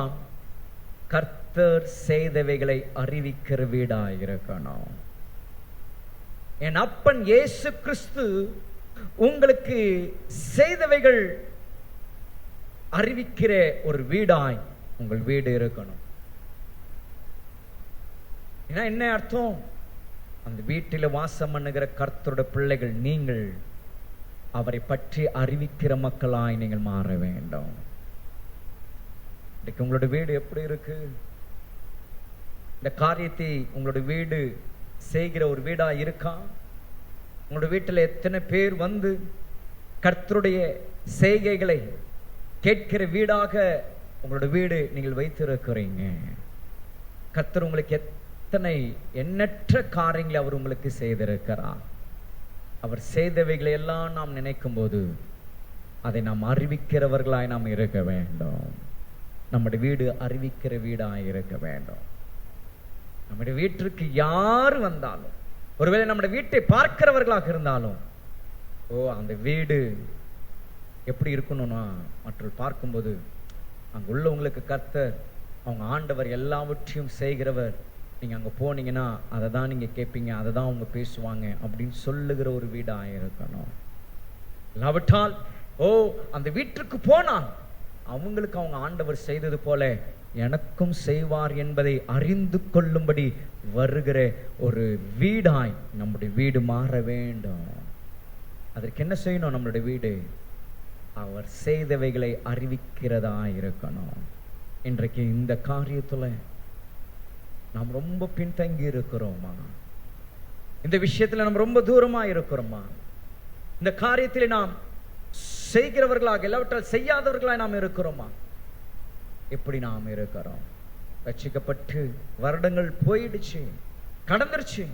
கர்த்தர் செய்தவைகளை அறிவிக்கிற வீடா இருக்கணும். என் அப்பன் இயேசு கிறிஸ்து உங்களுக்கு செய்தவைகள் அறிவிக்கிற ஒரு வீடாய் உங்கள் வீடு இருக்கணும். என்ன அர்த்தம்? அந்த வீட்டில் வாசம் பண்ணுகிற கர்த்தருடைய பிள்ளைகள் நீங்கள் அவரை பற்றி அறிவிக்கிற மக்களாய் நீங்கள் மாற வேண்டும். இன்னைக்கு உங்களுடைய வீடு எப்படி இருக்கு? இந்த காரியத்தை உங்களுடைய வீடு செய்கிற ஒரு வீடா இருக்கா? உங்களுடைய வீட்டில் எத்தனை பேர் வந்து கர்த்தருடைய செய்கைகளை கேட்கிற வீடாக உங்களுடைய வீடு நீங்கள் வைத்திருக்கிறீங்க? கர்த்தர் உங்களுக்கு எத்தனை எண்ணற்ற காரியங்களை அவர் உங்களுக்கு செய்திருக்கிறார். அவர் செய்தவைகளை எல்லாம் நாம் நினைக்கும் போது அதை நாம் அறிவிக்கிறவர்களாய் நாம் இருக்க வேண்டும். நம்முடைய வீடு அறிவிக்கிற வீடாய் இருக்க வேண்டும். நம்முடைய வீட்டிற்கு யார் வந்தாலும், ஒருவேளை நம்முடைய வீட்டை பார்க்கிறவர்களாக இருந்தாலும், அந்த வீடு எப்படி இருக்கணும்னா மற்றவர்கள் பார்க்கும்போது அங்க உள்ளவங்களுக்கு கர்த்தர் அவங்க ஆண்டவர் எல்லாவற்றையும் செய்கிறவர், நீங்க அங்க போனீங்கன்னா அதை தான் நீங்க கேட்பீங்க, அதை தான் அவங்க பேசுவாங்க அப்படின்னு சொல்லுகிற ஒரு வீடா இருக்கணும். இல்லாவிட்டால் அந்த வீட்டிற்கு போனால் அவங்களுக்கு அவங்க ஆண்டவர் செய்தது போல எனக்கும் செய்வார் என்பதை அறிந்து கொள்ளும்படி வருகிற ஒரு வீடாய் நம்முடைய வீடு மாற வேண்டும். அதற்கு என்ன செய்யணும்? நம்மளுடைய வீடு அவர் செய்தவைகளை அறிவிக்கிறதா இருக்கணும். இன்றைக்கு இந்த காரியத்துல நாம் ரொம்ப பின்தங்கி இருக்கிறோமா? இந்த விஷயத்துல நம்ம ரொம்ப தூரமா இருக்கிறோமா? இந்த காரியத்தில் நாம் செய்கிறவர்களாக இல்லாவிட்டால் செய்யாதவர்களாக நாம் இருக்கிறோமா? எப்படி நாம் இருக்கிறோம்? ரட்சிக்கப்பட்டு வருடங்கள் போயிடுச்சு, கடந்துருச்சு.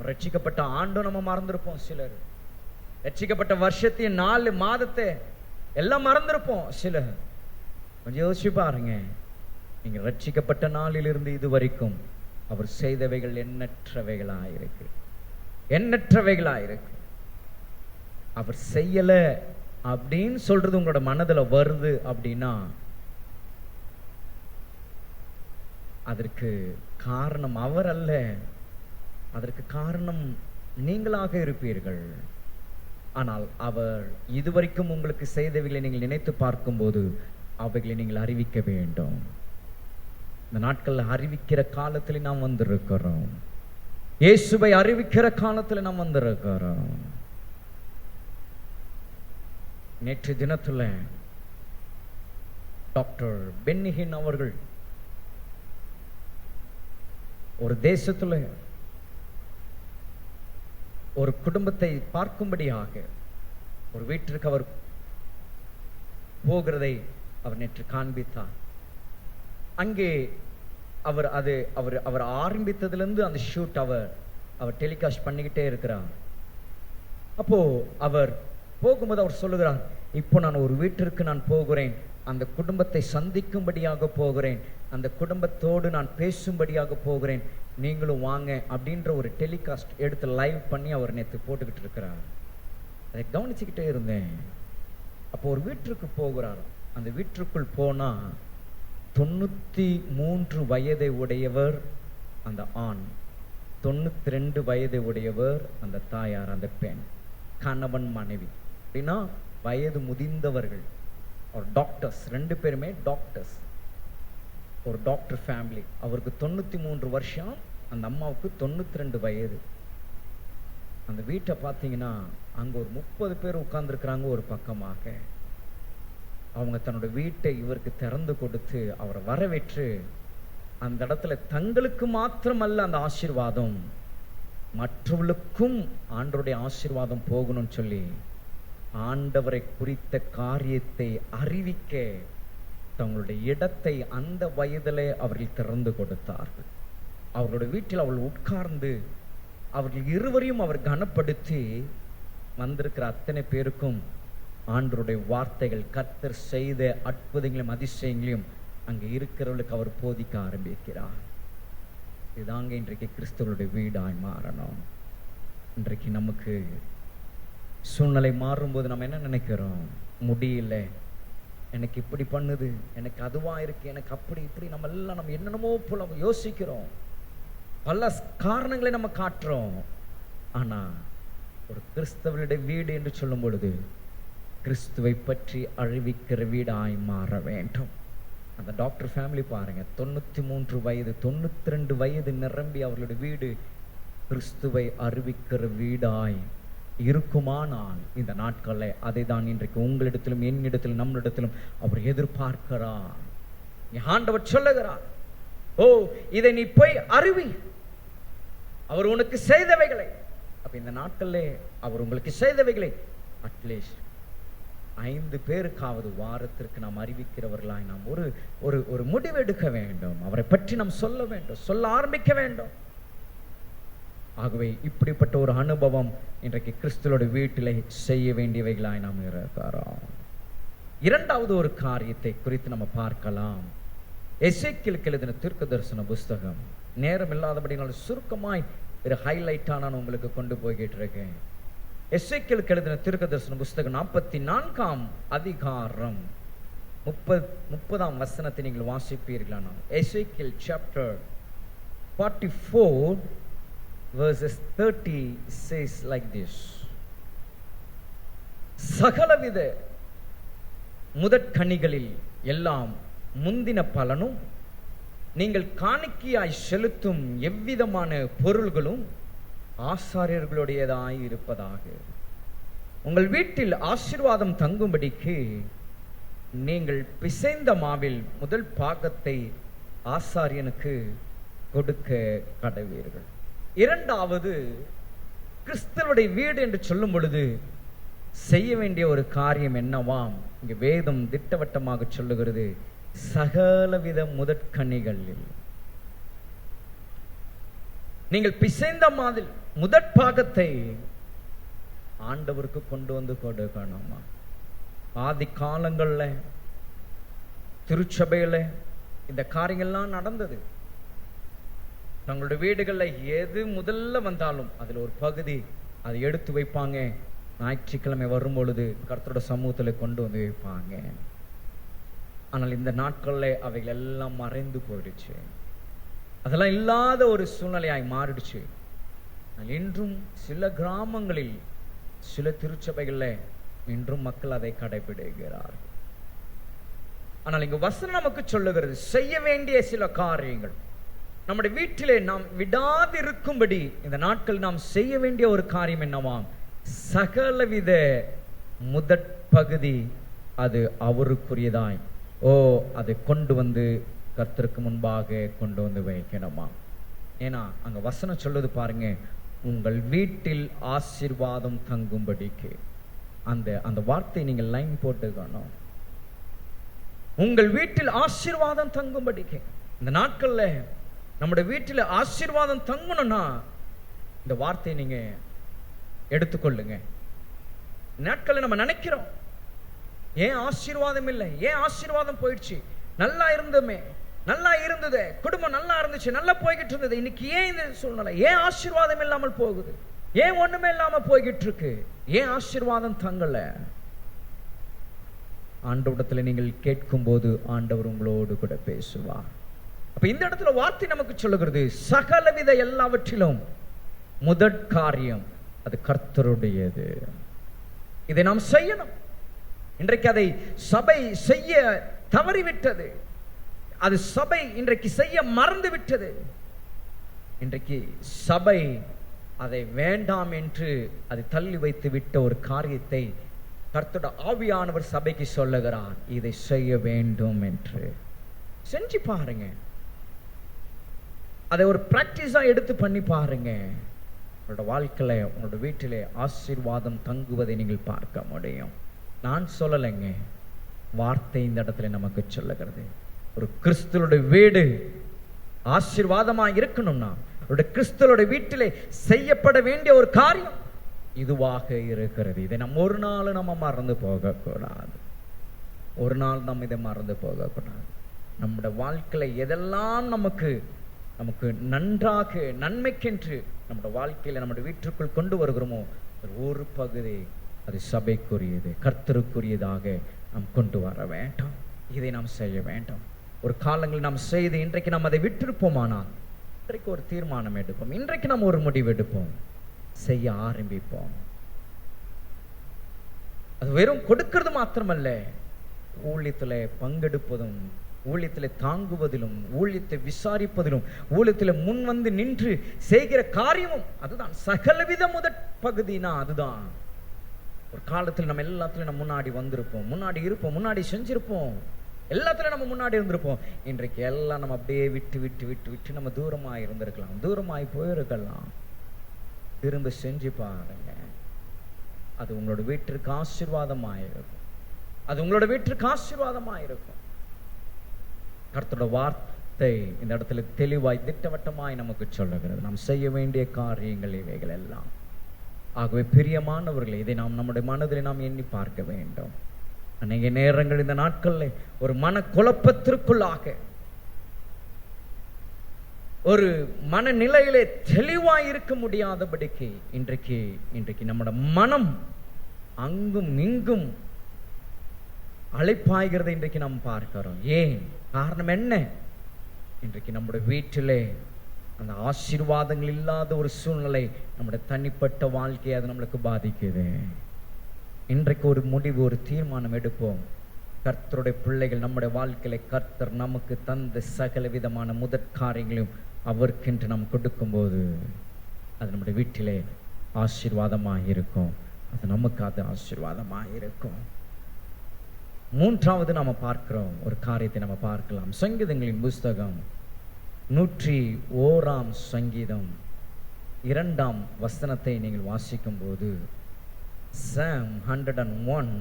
ரட்சிக்கப்பட்ட ஆண்டும் நம்ம மறந்திருப்போம். சிலர் ரட்சிக்கப்பட்ட வருஷத்தையும் 4 மாதத்தை எல்லாம் மறந்திருப்போம். சிலர் கொஞ்சம் யோசிச்சு பாருங்க. நீங்க ரட்சிக்கப்பட்ட நாளிலிருந்து இது வரைக்கும் அவர் செய்தவைகள் எண்ணற்றவைகளாயிருக்கு, எண்ணற்றவைகளாயிருக்கு. அவர் செய்யல அப்படின்னு சொல்றது உங்களோட மனதுல வருது அப்படின்னா அதற்கு காரணம் அவர் அல்ல, அதற்கு காரணம் நீங்களாக இருப்பீர்கள். ஆனால் அவர் இதுவரைக்கும் உங்களுக்கு செய்தவைகளை நீங்கள் நினைத்து பார்க்கும்போது அவைகளை நீங்கள் அறிவிக்க வேண்டும். இந்த நாட்களில் அறிவிக்கிற காலத்தில் நாம் வந்திருக்கிறோம். இயேசுவை அறிவிக்கிற காலத்தில் நாம் வந்திருக்கிறோம். நேற்று தினத்துல டாக்டர் பென்னிஹின் அவர்கள் ஒரு தேசத்துல ஒரு குடும்பத்தை பார்க்கும்படியாக ஒரு வீட்டிற்கு அவர் போகிறதை அவர் நேற்று காண்பித்தார். அங்கே அவர் அவர் ஆரம்பித்ததிலிருந்து அந்த ஷூட் அவர் டெலிகாஸ்ட் பண்ணிக்கிட்டே இருக்கிறார். அப்போ அவர் போகும்போது அவர் சொல்லுகிறார், இப்போ நான் ஒரு வீட்டிற்கு நான் போகிறேன், அந்த குடும்பத்தை சந்திக்கும்படியாக போகிறேன், அந்த குடும்பத்தோடு நான் பேசும்படியாக போகிறேன், நீங்களும் வாங்க அப்படின்ற ஒரு டெலிகாஸ்ட் எடுத்து லைவ் பண்ணி அவர் நேற்று போட்டுக்கிட்டு இருக்கிறார். அதை கவனிச்சுக்கிட்டே இருந்தேன். அப்போ ஒரு வீட்டிற்கு போகிறார். அந்த வீட்டிற்குள் போனா 93 வயதை உடையவர் அந்த ஆண், 92 வயதை உடையவர் அந்த தாயார், அந்த பெண், கணவன் மனைவி. அப்படின்னா வயது முதிர்ந்தவர்கள், ஒரு டாக்டர்ஸ், 2 பேருமே டாக்டர்ஸ், ஒரு டாக்டர் ஃபேமிலி. அவருக்கு 93 வருஷம், அந்த அம்மாவுக்கு 92 வயது. அந்த வீட்டை பார்த்தீங்கன்னா அங்க ஒரு 30 பேர் உட்கார்ந்துருக்கிறாங்க ஒரு பக்கமாக. அவங்க தன்னோட வீட்டை இவருக்கு திறந்து கொடுத்து அவரை வரவேற்று அந்த இடத்துல தங்களுக்கு மாத்திரமல்ல அந்த ஆசீர்வாதம், மற்றவர்களுக்கும் ஆண்டவருடைய ஆசீர்வாதம் போகணும்னு சொல்லி ஆண்டவரை குறித்த காரியத்தை அறிவிக்க தங்களுடைய இடத்தை அந்த வயதிலே அவர்கள் திறந்து கொடுத்தார்கள். அவர்களுடைய வீட்டில் அவள் உட்கார்ந்து அவர்கள் இருவரையும் அவர் கனப்படுத்தி வந்திருக்கிற அத்தனை பேருக்கும் ஆண்டவருடைய வார்த்தைகள், கர்த்தர் செய்த அற்புதங்களையும் அதிசயங்களையும் அங்கே இருக்கிறவர்களுக்கு அவர் போதிக்க ஆரம்பிக்கிறார். இதுதாங்க இன்றைக்கு கிறிஸ்தவருடைய வீடாய் மாறணும். இன்றைக்கு நமக்கு சூழ்நிலை மாறும்போது நம்ம என்ன நினைக்கிறோம்? முடியல, எனக்கு இப்படி பண்ணுது, எனக்கு அதுவா இருக்கு, எனக்கு அப்படி இப்படி நம்ம எல்லாம் நம்ம என்னென்னமோ போல யோசிக்கிறோம், பல காரணங்களை நம்ம காட்டுறோம். ஆனா ஒரு கிறிஸ்தவருடைய வீடு என்று சொல்லும் பொழுது கிறிஸ்துவை பற்றி அறிவிக்கிற வீடாய் மாற வேண்டும். அந்த டாக்டர் ஃபேமிலி பாருங்க, 93 வயது, 92 வயது நிரம்பி அவர்களுடைய வீடு கிறிஸ்துவை அறிவிக்கிற வீடாய் இருக்குமானால் இந்த நாட்களில் அதை தான் இன்றைக்கு உங்களிடத்திலும் என்னிடத்திலும் நம்மளிடத்திலும் அவர் எதிர்பார்க்கிறார். ஆண்டவர் சொல்லுகிறார், ஓ இதை நீ போய் அறிவி, அவர் உனக்கு செய்தவைகளை. அப்ப இந்த நாட்களில் அவர் உங்களுக்கு செய்தவைகளை அட்லீஸ்ட் 5 பேருக்காவது வாரத்திற்கு நாம் அறிவிக்கிறவர்களாய் நாம் ஒரு முடிவெடுக்க வேண்டும். அவரை பற்றி நாம் சொல்ல வேண்டும், சொல்ல ஆரம்பிக்க வேண்டும். ஆகவே இப்படிப்பட்ட ஒரு அனுபவம் இன்றைக்கு கிறிஸ்துவோட வீட்டிலே செய்ய வேண்டியவைகளாய் நாம் இருக்கிறோம். இரண்டாவது ஒரு காரியத்தை குறித்து நம்ம பார்க்கலாம். எசேக்கியேலுக்கு எழுதின தீர்க்க தரிசன புஸ்தகம். நேரம் இல்லாதபடினால் சுருக்கமாய் ஒரு ஹைலைட்டா நான் உங்களுக்கு கொண்டு போய்கிட்டு இருக்கேன். எசேக்கியேலுக்கு எழுதின தீர்க்க தரிசன புஸ்தகம் 44ஆம் அதிகாரம் 30ஆம் வசனத்தை நீங்கள் வாசிப்பீர்களானால், எசேக்கியேல் chapter 44 verses 30 says like this: சகலவித முதற்கனிகளில் எல்லாம் முந்தின பலனும் நீங்கள் காணிக்கையாய் செலுத்தும் எவ்விதமான பொருள்களும் ஆசாரியர்களுடையதாய் இருப்பதாக. உங்கள் வீட்டில் ஆசீர்வாதம் தங்கும்படிக்கு நீங்கள் பிசைந்த மாவில் முதல் பாகத்தை ஆசாரியனுக்கு கொடுக்க கடவீர்கள். இரண்டாவது, கிறிஸ்தவனுடைய வீடு என்று சொல்லும் பொழுது செய்ய வேண்டிய ஒரு காரியம் என்னவாம்? இங்க வேதம் திட்டவட்டமாக சொல்லுகிறது, சகலவித முதற்கனிகளில் நீங்கள் பிசைந்த மாதிரி முதற் பாகத்தை ஆண்டவருக்கு கொண்டு வந்து கொடுக்கணுமா? ஆதி காலங்கள்ல திருச்சபையில இந்த காரியங்கள்லாம் நடந்தது. தங்களுடைய வீடுகள்ல எது முதல்ல வந்தாலும் அதுல ஒரு பகுதி அதை எடுத்து வைப்பாங்க. ஞாயிற்றுக்கிழமை வரும் பொழுது கர்த்தரோட சமூகத்துல கொண்டு வந்து வைப்பாங்க. ஆனால் இந்த நாட்கள்ல அவைகள் எல்லாம் மறைந்து போயிடுச்சு. அதெல்லாம் இல்லாத ஒரு சூழ்நிலையாய் மாறிடுச்சு. இன்றும் சில கிராமங்களில், சில திருச்சபைகள்ல இன்றும் மக்கள் அதை கடைபிடிக்கிறார்கள். ஆனால் இங்கு வசனம் நமக்கு சொல்லுகிறது, செய்ய வேண்டிய சில காரியங்கள் நம்முடைய வீட்டிலே நாம் விடாது இருக்கும்படி இந்த நாட்கள் நாம் செய்ய வேண்டிய ஒரு காரியம் என்னவாம்? சகலவித முதற் பகுதி அது அவருக்குரியதாய் அதை கொண்டு வந்து கர்த்தருக்கு முன்பாக கொண்டு வந்து வைக்கணுமா? ஏன்னா அங்க வசனம் சொல்லுது பாருங்க, உங்கள் வீட்டில் ஆசீர்வாதம் தங்கும்படிக்கு. அந்த வார்த்தை நீங்க லைன் போட்டுக்கணும். உங்கள் வீட்டில் ஆசீர்வாதம் தங்கும்படிக்கு. இந்த நாட்கள்ல நம்முடைய வீட்டில் ஆசீர்வாதம் தங்கணும்னா இந்த வார்த்தையை நீங்க எடுத்துக்கொள்ளுங்க. நாட்கள்ல நம்ம நினைக்கிறோம், ஏன் ஆசீர்வாதம் இல்லை, ஏன் ஆசீர்வாதம் போயிடுச்சு, நல்லா இருந்தோமே, நல்லா இருந்தது, குடும்பம் நல்லா இருந்துச்சு, நல்லா போய்கிட்டு இருந்தது, இன்னைக்கு ஏன் இந்த சூழ்நிலை, ஏன் ஆசீர்வாதம் இல்லாமல் போகுது, ஏன் ஒண்ணுமே இல்லாம போய்கிட்டு இருக்கு, ஏன் ஆசீர்வாதம் தங்கல? ஆண்டவரிடத்துல நீங்கள் கேட்கும் போது ஆண்டவர் உங்களோடு கூட பேசுவார். அப்ப இந்த இடத்துல வார்த்தை நமக்கு சொல்லுகிறது, சகலவித எல்லாவற்றிலும் முதற் காரியம் அது கர்த்தருடையது. இதை நாம் செய்யணும். இன்றைக்கு அதை சபை செய்ய தவறிவிட்டது. அது சபை இன்றைக்கு செய்ய மறந்து விட்டது. இன்றைக்கு சபை அதை வேண்டாம் என்று அதை தள்ளி வைத்து விட்ட ஒரு காரியத்தை கர்த்தருடைய ஆவியானவர் சபைக்கு சொல்லுகிறார், இதை செய்ய வேண்டும் என்று. செஞ்சு பாருங்க, அதை ஒரு பிராக்டிஸா எடுத்து பண்ணி பாருங்க. உங்களோட வாழ்க்கையில, உங்களோட வீட்டிலே ஆசீர்வாதம் தங்குவதை நீங்கள் பார்க்க முடியும். நான் சொல்லலைங்க, வார்த்தை இந்த இடத்துல நமக்கு சொல்லுகிறது. ஒரு கிறிஸ்துவோட வீடு ஆசீர்வாதமா இருக்கணும்னா கிறிஸ்துவோட வீட்டிலே செய்யப்பட வேண்டிய ஒரு காரியம் இதுவாக இருக்கிறது. இதை நம்ம ஒரு நாள் நம்ம மறந்து போகக்கூடாது. ஒரு நாள் நம்ம இதை மறந்து போகக்கூடாது. நம்முடைய வாழ்க்கையில எதெல்லாம் நமக்கு நன்றாக நன்மைக்கென்று நம்முடைய வாழ்க்கையில நம்முடைய வீட்டிற்குள் கொண்டு வருகிறோமோ ஒரு பகுதி அது சபைக்குரியது, கர்த்தருக்குரியதாக நாம் கொண்டு வர வேண்டும். இதை நாம் செய்ய வேண்டும். ஒரு காலங்களில் நாம் செய்து இன்றைக்கு நாம் அதை விட்டிருப்போமானால் இன்றைக்கு ஒரு தீர்மானம் எடுப்போம். இன்றைக்கு நாம் ஒரு முடிவு எடுப்போம், செய்ய ஆரம்பிப்போம். அது வெறும் கொடுக்கிறது மாத்திரமல்ல, ஊழியத்தில் பங்கெடுப்பதும், ஊழியத்தில் தாங்குவதிலும், ஊழியத்தை விசாரிப்பதிலும், ஊழியத்தில் முன் வந்து நின்று செய்கிற காரியமும் அதுதான். சகலவித முதற் பகுதினா அதுதான். ஒரு காலத்தில் நம்ம எல்லாத்துலயும் நம்ம முன்னாடி வந்திருப்போம், முன்னாடி இருப்போம், முன்னாடி செஞ்சிருப்போம், எல்லாத்துலயும் நம்ம முன்னாடி இருந்திருப்போம். இன்றைக்கு எல்லாம் நம்ம அப்படியே விட்டு விட்டு விட்டு விட்டு நம்ம தூரமாய் இருந்திருக்கலாம், தூரமாய் போயிருக்கலாம். திரும்ப செஞ்சு பாருங்க, அது உங்களோட வீட்டிற்கு ஆசீர்வாதமாயிருக்கும். அது உங்களோட வீட்டிற்கு ஆசீர்வாதமாயிருக்கும். கர்த்தரோட வார்த்தை இந்த இடத்துல தெளிவாய் திட்டவட்டமாய் நமக்கு சொல்லுகிறது, நாம் செய்ய வேண்டிய காரியங்கள் இவைகள் எல்லாம். ஆகவே பிரியமானவர்களே, இதை நாம் நம்முடைய மனதில் நாம் எண்ணி பார்க்க வேண்டும். அநேக நேரங்கள் இந்த நாட்களில் ஒரு மன குழப்பத்திற்குள்ளாக, ஒரு மனநிலையிலே தெளிவாய் இருக்க முடியாதபடிக்கு இன்றைக்கு நம்முடைய மனம் அங்கும் இங்கும் அலைப்பாய்கிறதை இன்றைக்கு நாம் பார்க்கிறோம். ஏன்? காரணம் என்ன? இன்றைக்கு நம்முடைய வீட்டிலே அந்த ஆசீர்வாதங்கள் இல்லாத ஒரு சூழ்நிலை நம்முடைய தனிப்பட்ட வாழ்க்கையை அது நம்மளுக்கு பாதிக்குது. இன்றைக்கு ஒரு முடிவு, ஒரு தீர்மானம் எடுப்போம். கர்த்தருடைய பிள்ளைகள் நம்முடைய வாழ்க்கையில கர்த்தர் நமக்கு தந்த சகல விதமான முதற் காரியங்களையும் அவருக்கென்று நாம் கொடுக்கும்போது அது நம்முடைய வீட்டிலே ஆசீர்வாதமாக இருக்கும். அது நமக்கு அது ஆசீர்வாதமாக இருக்கும். மூன்றாவது நாம பார்க்கிறோம் ஒரு காரியத்தை நம்ம பார்க்கலாம். சங்கீதங்களின் புஸ்தகம் 101 சங்கீதம் 2ஆம் வசனத்தை நீங்கள் வாசிக்கும் போது Psalm 101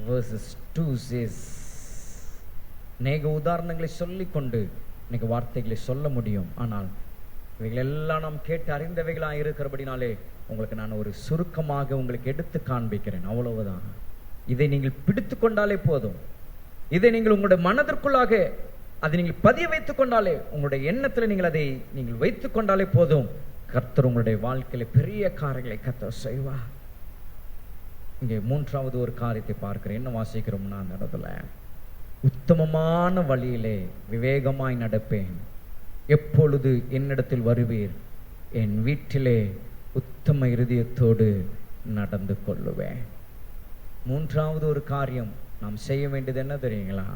verses 2 says, அநேக உதாரணங்களை சொல்லிக்கொண்டு இன்னைக்கு வார்த்தைகளை சொல்ல முடியும். ஆனால் இவைகள் எல்லாம் நாம் கேட்டு அறிந்தவைகளாக இருக்கிறபடினாலே உங்களுக்கு நான் ஒரு சுருக்கமாக உங்களுக்கு எடுத்து காண்பிக்கிறேன், அவ்வளவுதான். இதை நீங்கள் பிடித்து கொண்டாலே போதும். இதை நீங்கள் உங்களுடைய மனதிற்குள்ளாக அதை நீங்கள் பதிய வைத்துக் கொண்டாலே, உங்களுடைய எண்ணத்தில் நீங்கள் அதை நீங்கள் வைத்துக் கொண்டாலே போதும், கர்த்தர் உங்களுடைய வாழ்க்கையில பெரிய காரியங்களை கர்த்தர் செய்வார். இங்கே 3வது ஒரு காரியத்தை பார்க்கிறேன். என்ன வாசிக்கிறோம்னா, அந்த இடத்துல உத்தமமான வழியிலே விவேகமாய் நடப்பேன், எப்பொழுது என்னிடத்தில் வருவீர், என் வீட்டிலே உத்தம இருதயத்தோடு நடந்து கொள்ளுவேன். 3வது ஒரு காரியம் நாம் செய்ய வேண்டியது என்ன தெரியுங்களா?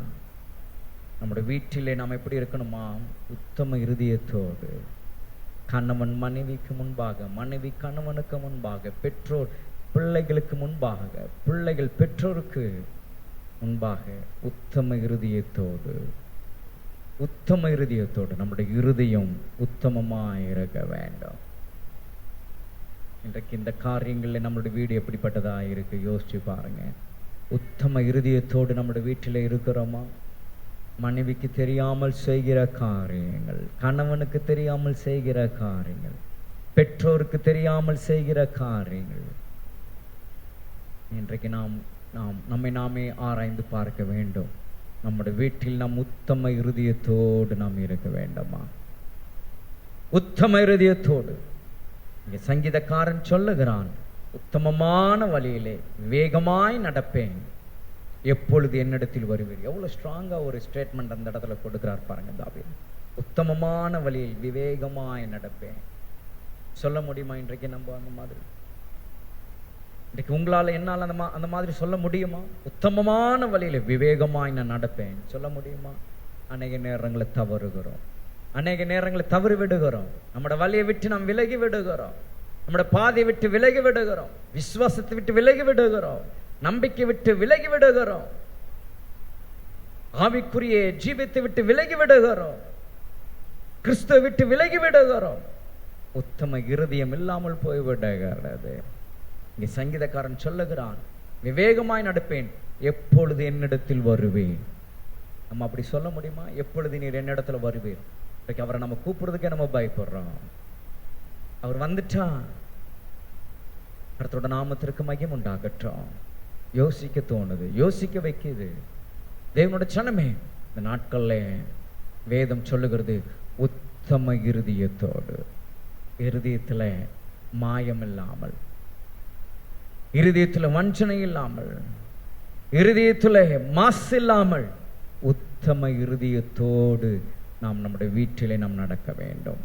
நம்முடைய வீட்டிலே நாம் எப்படி இருக்கணுமா? உத்தம இருதயத்தோடு. கணவன் மனைவிக்கு முன்பாக, மனைவி கணவனுக்கு முன்பாக, பெற்றோர் பிள்ளைகளுக்கு முன்பாக, பிள்ளைகள் பெற்றோருக்கு முன்பாக உத்தம இருதயத்தோடு, உத்தம இருதயத்தோடு நம்முடைய இருதயம் உத்தமமாய் இருக்க வேண்டும். இன்றைக்கு இந்த காரியங்களில் நம்மளுடைய வீடு எப்படிப்பட்டதா இருக்கு யோசிச்சு பாருங்க. உத்தம இருதயத்தோடு நம்முடைய வீட்டில் இருக்கிறோமா? மனைவிக்கு தெரியாமல் செய்கிற காரியங்கள், கணவனுக்கு தெரியாமல் செய்கிற காரியங்கள், பெற்றோருக்கு தெரியாமல் செய்கிற காரியங்கள், இன்றைக்கு நாம் நம்மை நாமே ஆராய்ந்து பார்க்க வேண்டும். நம்முடைய வீட்டில் நாம் உத்தம இருதயத்தோடு நாம் இருக்க வேண்டுமா? உத்தம இருதயத்தோடு. இங்கே சங்கீதக்காரன் சொல்லுகிறான், உத்தமமான வழியிலே வேகமாய் நடப்பேன், எப்பொழுது என்னிடத்தில் வருவீர். எவ்வளவு ஸ்ட்ராங்கா ஒரு ஸ்டேட்மெண்ட் அந்த இடத்துல கொடுக்கிறார் பாருங்க தாவீது. உத்தமமான வழியில் விவேகமாய் நடப்பேன். சொல்ல முடியுமா இன்றைக்கு நம்ம அந்த மாதிரி? இன்றைக்கு உங்களால என்னால் அந்த மாதிரி சொல்ல முடியுமா? உத்தமமான வழியில விவேகமாய் நான் நடப்பேன் சொல்ல முடியுமா? அநேக நேரங்களை தவறுகிறோம், அநேக நேரங்களை தவறு விடுகிறோம், நம்முடைய வழியை விட்டு நாம் விலகி விடுகிறோம், நம்முடைய பாதையை விட்டு விலகி விடுகிறோம், விசுவாசத்தை விட்டு விலகி விடுகிறோம், நம்பிக்கை விட்டு விலகி விடுகிறோம், ஆவிக்குரிய ஜீவித்தை விட்டு விலகி விடுகிறோம், கிறிஸ்துவை விட்டு விலகி விடுகிறோம். உத்தம இருதயம் இல்லாமல் போய்விடுகிறது. இங்கே சங்கீதக்காரன் சொல்லுகிறான், விவேகமாய் நடப்பேன், எப்பொழுது என்னிடத்தில் வருவேன். நம்ம அப்படி சொல்ல முடியுமா? எப்பொழுது நீர் என்னிடத்துல வருவீர். அவரை நம்ம கூப்பிடுறதுக்கே நம்ம பயப்படுறோம். அவர் வந்துட்டா கர்த்தரோட நாமத்திற்கு மகிமை உண்டாகட்டும். யோசிக்க தோணுது, யோசிக்க வைக்குது. தேவனோட சனமே, இந்த நாட்கள்ல வேதம் சொல்லுகிறது, உத்தம இருதயத்தோடு, இருதயத்துல மாயம் இல்லாமல், இருதயத்துல வஞ்சனை இல்லாமல், இருதயத்துல மாசு இல்லாமல், உத்தம இருதயத்தோடு நாம் நம்முடைய வீட்டிலே நாம் நடக்க வேண்டும்.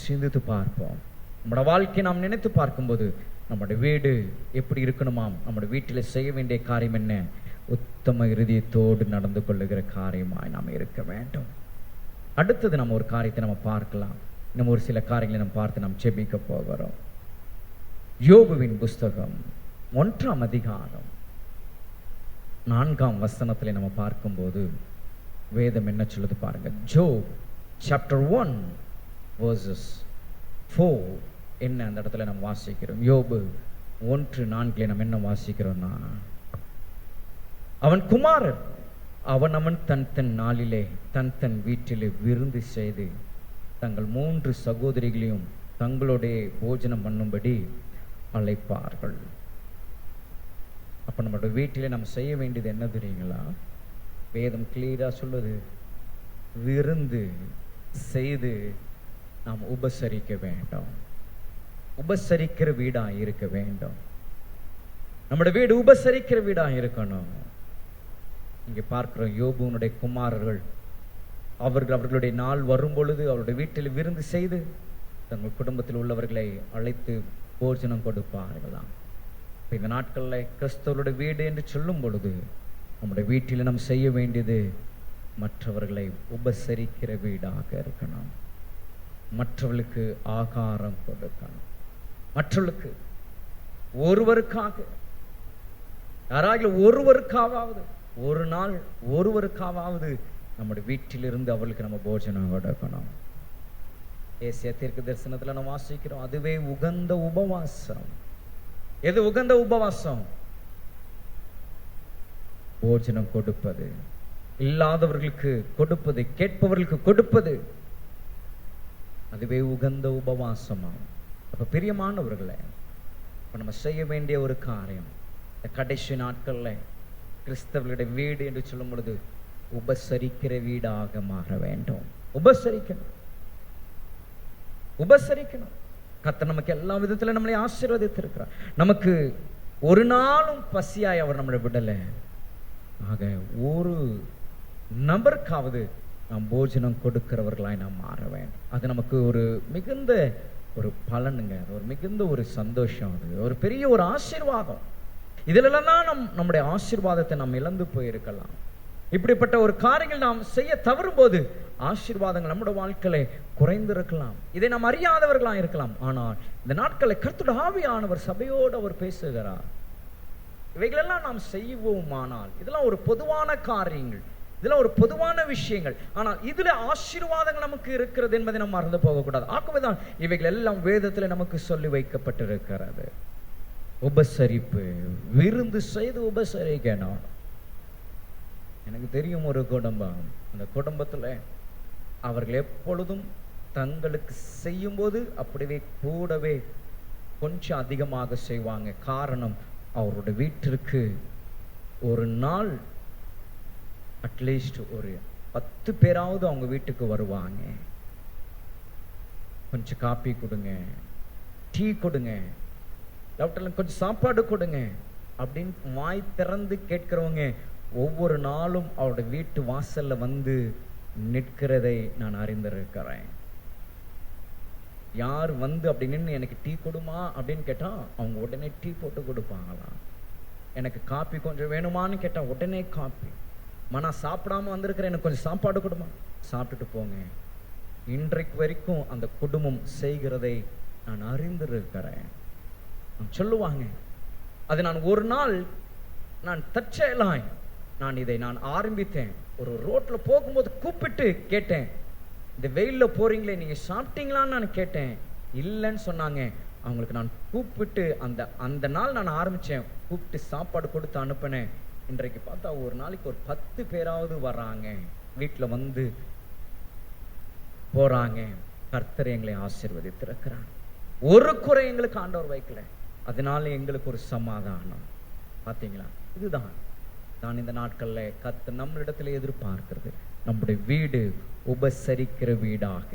சிந்தித்து பார்ப்போம். நம்முடைய வாழ்க்கையை நாம் நினைத்து பார்க்கும்போது நம்முடைய வீடு எப்படி இருக்கணுமாம்? நம்முடைய வீட்டில் செய்ய வேண்டிய காரியம் என்ன? உத்தம இருதயத்தோடு நடந்து கொள்ளுகிற காரியமாய் நாம் இருக்க வேண்டும். அடுத்தது நம்ம ஒரு காரியத்தை நம்ம பார்க்கலாம். இன்னும் ஒரு சில காரியங்களை நம்ம பார்த்து நாம் ஜெபிக்க போகிறோம். யோபுவின் புஸ்தகம் 1ஆம் அதிகாரம் 4ஆம் வசனத்தில் நம்ம பார்க்கும்போது வேதம் என்ன சொல்லுது பாருங்க. ஜோப் சாப்டர் 1 verses 4 என்ன அந்த இடத்துல நம்ம வாசிக்கிறோம். யோபு 1:4 நம்ம என்ன வாசிக்கிறோம்னா, அவன் குமாரர் அவன் தன் நாளிலே தன் வீட்டிலே விருந்து செய்து தங்கள் 3 சகோதரிகளையும் தங்களோட போஜனம் பண்ணும்படி அழைப்பார்கள். அப்ப நம்மளோட வீட்டிலே நம்ம செய்ய வேண்டியது என்ன தெரியுங்களா? வேதம் கிளியரா சொல்லுது, விருந்து செய்து நாம் உபசரிக்க வேண்டும். உபசரிக்கிற வீடா இருக்க வேண்டும். நம்முடைய வீடு உபசரிக்கிற வீடா இருக்கணும். இங்க பார்க்கிறோம், யோபுனுடைய குமாரர்கள் அவர்களுடைய நாள் வரும் பொழுது அவருடைய வீட்டில் விருந்து செய்து தங்கள் குடும்பத்தில் உள்ளவர்களை அழைத்து போஜனம் கொடுப்பார்களாம். இந்த நாட்களில் கிறிஸ்தவருடைய வீடு என்று சொல்லும் பொழுது நம்முடைய வீட்டில் நாம் செய்ய வேண்டியது மற்றவர்களை உபசரிக்கிற வீடாக இருக்கணும். மற்றவர்களுக்கு ஆகாரம் கொடுக்கணும். மற்றவர்களுக்கு ஒருவருக்காக, யாராவது ஒருவருக்காவது ஒரு நாள் ஒருவருக்காவது நம்முடைய வீட்டிலிருந்து அவர்களுக்கு நம்ம போஜனம் கொடுக்கணும். ஏசாயா தீர்க்க தரிசனத்துல நம்ம வாசிக்கிறோம், அதுவே உகந்த உபவாசம். எது உகந்த உபவாசம்? போஜனம் கொடுப்பது, இல்லாதவர்களுக்கு கொடுப்பது, கேட்பவர்களுக்கு கொடுப்பது, அதுவே உகந்த உபவாசமாகும். அப்ப பிரியமானவர்களே, நம்ம செய்ய வேண்டிய ஒரு காரியம், இந்த கடைசி நாட்கள்ல கிறிஸ்தவர்களுடைய வீடு என்று சொல்லும் பொழுது உபசரிக்கிற வீடாக மாற வேண்டும். உபசரிக்கணும், உபசரிக்கணும். கர்த்தர் நமக்கு எல்லா விதத்துல நம்மளை ஆசீர்வதித்திருக்கிறார். நமக்கு ஒரு நாளும் பசியாய் அவர் நம்மளை விடல. ஆக ஒரு நபருக்காவது நாம் போஜனம் கொடுக்கிறவர்களாய் நாம் மாற வேண்டும். அது நமக்கு ஒரு மிகுந்த ஒரு பலனுங்க, ஒரு மிகுந்த ஒரு சந்தோஷம், அது ஒரு பெரிய ஒரு ஆசீர்வாதம். இதிலெல்லாம் தான் நம்முடைய ஆசீர்வாதத்தை நாம் இழந்து போயிருக்கலாம். இப்படிப்பட்ட ஒரு காரியங்கள் நாம் செய்ய தவறும் போது ஆசீர்வாதங்கள் நம்முடைய வாழ்க்கையில குறைந்திருக்கலாம். இதை நாம் அறியாதவர்களா இருக்கலாம். ஆனால் இந்த நாட்களை கர்த்தருடைய ஆவியானவர் சபையோடு அவர் பேசுகிறார். இவைகளெல்லாம் நாம் செய்வோமானால், இதெல்லாம் ஒரு பொதுவான காரியங்கள், இதெல்லாம் ஒரு பொதுவான விஷயங்கள். ஆனால் இதுல ஆசீர்வாதங்கள் நமக்கு இருக்கிறது என்பதை நாம் மறந்து போகக்கூடாது. ஆகவேதான் இவைகள் எல்லாம் வேதத்துல நமக்கு சொல்லி வைக்கப்பட்டிருக்கிறது. உபசரிப்பு, விருந்து செய்து உபசரிக்கணும். எனக்கு தெரியும் ஒரு குடும்பம், அந்த குடும்பத்துல அவர்கள் எப்பொழுதும் தங்களுக்கு செய்யும் போது அப்படியே கூடவே கொஞ்சம் அதிகமாக செய்வாங்க. காரணம், அவருடைய வீட்டிற்கு ஒரு நாள் அட்லீஸ்ட் ஒரு 10 பேராவது அவங்க வீட்டுக்கு வருவாங்க. கொஞ்சம் காப்பி கொடுங்க, டீ கொடுங்க, கொஞ்சம் சாப்பாடு கொடுங்க அப்படின்னு வாய் திறந்து கேட்கிறவங்க ஒவ்வொரு நாளும் அவருடைய வீட்டு வாசல்ல வந்து நிற்கிறதை நான் அறிந்திருக்கிறேன். யார் வந்து அப்படி நின்று எனக்கு டீ கொடுமா அப்படின்னு கேட்டா அவங்க உடனே டீ போட்டு கொடுப்பாங்களாம். எனக்கு காப்பி கொஞ்சம் வேணுமான்னு கேட்டா உடனே காப்பி. நான் சாப்பிடாம வந்திருக்கிறேன், எனக்கு கொஞ்சம் சாப்பாடு கொடுமா, சாப்பிட்டுட்டு போங்க. இன்றைக்கு வரைக்கும் அந்த குடும்பம் செய்கிறதை நான் அறிந்திருக்கிறேன். சொல்லுவாங்க, அது நான் ஒரு நாள் நான் தற்செயலாய் இதை ஆரம்பித்தேன். ஒரு ரோட்ல போகும்போது கூப்பிட்டு கேட்டேன், இந்த வெயில்ல போறீங்களே நீங்க சாப்பிட்டீங்களான்னு நான் கேட்டேன். இல்லைன்னு சொன்னாங்க. அவங்களுக்கு நான் கூப்பிட்டு அந்த நாள் நான் ஆரம்பிச்சேன், கூப்பிட்டு சாப்பாடு கொடுத்து அனுப்பினேன். இன்றைக்கு பார்த்தா ஒரு நாளைக்கு ஒரு 10 பேராவது வர்றாங்க, வீட்டுல வந்து போறாங்க. கர்த்தர் எங்களை ஆசீர்வதித்திருக்கிறார். ஒரு குறை எங்களுக்கு ஆண்டவர் வைக்கல, அதனால எங்களுக்கு ஒரு சமாதானம். பாத்தீங்களா? இதுதான் நான் இந்த நாட்கள்ல கர்த்தர் நம்மளிடத்துல எதிர்பார்க்கிறது. நம்முடைய வீடு உபசரிக்கிற வீடாக,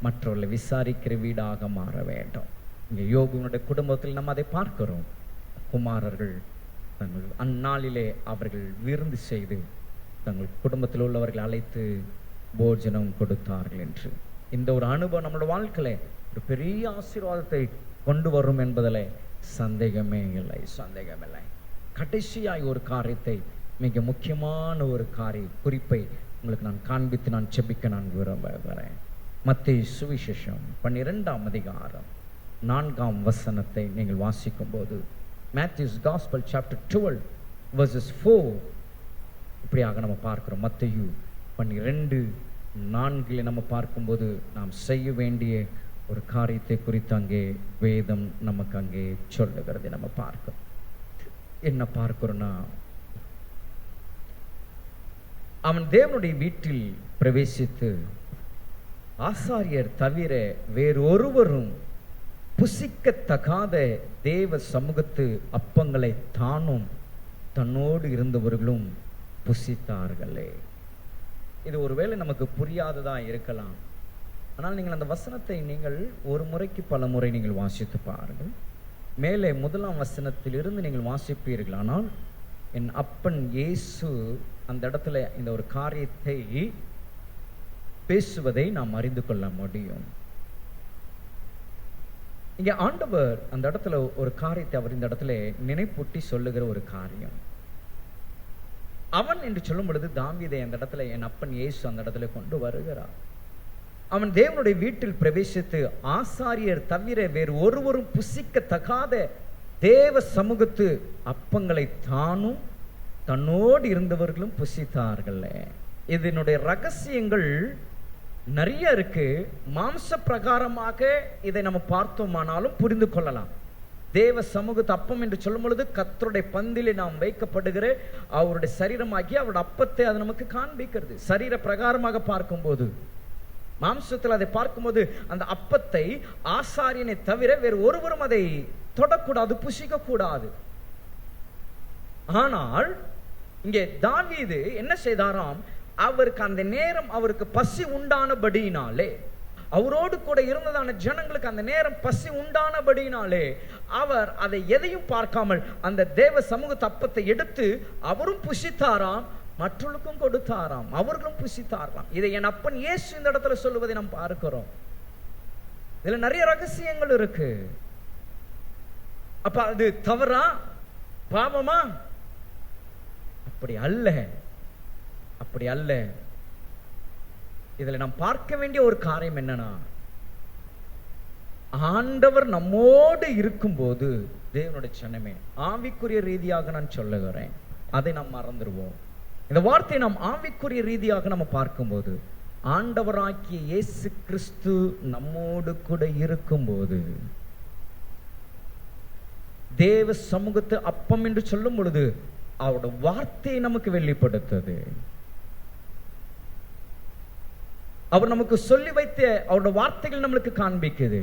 மற்றவர்களை விசாரிக்கிற வீடாக மாற வேண்டும். இங்க யோபுவினுடைய குடும்பத்தில் நம்ம அதை பார்க்கிறோம். குமாரர்கள் தங்கள் அந்நாளிலே அவர்கள் விருந்து செய்து தங்கள் குடும்பத்தில் உள்ளவர்கள் அழைத்து போஜனம் கொடுத்தார்கள் என்று. இந்த ஒரு அனுபவம் நம்மளோட வாழ்க்கையில ஒரு பெரிய ஆசீர்வாதத்தை கொண்டு வரும் என்பதில் சந்தேகமே இல்லை, சந்தேகமில்லை. கடைசியாய் ஒரு காரியத்தை, மிக முக்கியமான ஒரு குறிப்பை உங்களுக்கு நான் காண்பித்து நான் செபிக்க நான் விரும்புகிறேன். மத்தேயு சுவிசேஷம் 12ஆம் அதிகாரம் 4ஆம் வசனத்தை நீங்கள் வாசிக்கும் போது, Matthew's Gospel chapter 12 verses 4 இப்படியாக நம்ம பார்க்கிறோம். மத்தேயு 12:4 நம்ம பார்க்கும்போது நாம் செய்ய வேண்டிய ஒரு காரியத்தை குறித்து அங்கே வேதம் நமக்கு அங்கே சொல்லுகிறது. நம்ம பார்க்கிறோம். என்ன பார்க்கிறோம்னா, அவன் தேவனுடைய வீட்டில் பிரவேசித்து ஆசாரியர் தவிர வேறொருவரும் புசிக்கத்தகாத தேவ சமூகத்து அப்பங்களை தானும் தன்னோடு இருந்தவர்களும் புசித்தார்களே. இது ஒருவேளை நமக்கு புரியாததா இருக்கலாம். ஆனால் நீங்கள் அந்த வசனத்தை நீங்கள் ஒரு முறைக்கு பல முறை நீங்கள் வாசித்து பாருங்கள். மேலே 1ஆம் வசனத்திலிருந்து நீங்கள் வாசிப்பீர்கள். ஆனால் என் அப்பன் இயேசு அந்த இடத்துல இந்த ஒரு காரியத்தை பேசுவதை நாம் அறிந்து கொள்ள முடியும். இங்க ஆண்டவர் அந்த இடத்துல ஒரு காரியத்தை அவர் இந்த இடத்துல நினைப்பூட்டி சொல்லுகிற ஒரு காரியம். அவன் என்று சொல்லும் பொழுது தாவீதை அந்த இடத்துல என் அப்பன் இயேசு அந்த இடத்துல கொண்டு வருகிறார். அவன் தேவனுடைய வீட்டில் பிரவேசித்து ஆசாரியர் தவிர வேறு ஒருவரும் புசிக்கத்தகாத தேவ சமூகத்து அப்பங்களை தானும் தன்னோடு இருந்தவர்களும் புசித்தார்கள். இதனுடைய ரகசியங்கள் நிறைய இருக்கு. மாம்ச பிரகாரமாக இதை நம்ம பார்த்தோமானாலும் புரிந்து கொள்ளலாம். தேவ சமூகத்து அப்பம் என்று சொல்லும் பொழுது கர்த்தருடைய பந்திலே நாம் வைக்கப்படுகிற அவருடைய சரீரமாகி அவருடைய அப்பத்தை அது நமக்கு காண்பிக்கிறது. சரீர பிரகாரமாக பார்க்கும்போது, மாம்சத்தில் அதை பார்க்கும்போது அந்த அப்பத்தை ஆசாரியனை தவிர வேறு ஒருவரும் அதை தொடக்கூடாது, புசிக்க கூடாது. ஆனால் இங்கே தாவீது என்ன செய்தாராம், அவருக்கு அந்த நேரம் அவருக்கு பசி உண்டானபடியினாலே, அவரோடு கூட இருந்ததான ஜனங்களுக்கு அந்த நேரம் பசி உண்டானபடியினாலே அவர் அதை எதையும் பார்க்காமல் அந்த தேவ சமூக தப்பத்தை எடுத்து அவரும் புசித்தாராம், மற்றவர்களுக்கும் கொடுத்தாராம், அவர்களும் புசித்தாராம். இதை என் அப்பன் இயேசு இந்த இடத்துல சொல்லுவதை நாம் பார்க்கிறோம். இதுல நிறைய ரகசியங்கள் இருக்கு. அப்ப அது தவறா, பாவமா? அப்படி அல்ல, அப்படி அல்ல. இதுல நாம் பார்க்க வேண்டிய ஒரு காரியம் என்னன்னா, ஆண்டவர் நம்மோடு இருக்கும்போது, தேவனுடைய ஜனமே, ஆவிக்குரிய ரீதியாக நான் சொல்லுகிறேன், அதை நாம் மறந்துடுவோம். இந்த வார்த்தையை நாம் ஆவிக்குரிய ரீதியாக நம்ம பார்க்கும்போது, ஆண்டவராகிய இயேசு கிறிஸ்து நம்மோடு கூட இருக்கும்போது, தேவ சமூகத்து அப்பம் என்று சொல்லும் பொழுது அவருடைய வார்த்தையை நமக்கு வெளிப்படுத்தது. அவர் நமக்கு சொல்லி வைத்த அவருடைய வார்த்தைகள் நம்மளுக்கு காண்பிக்குது.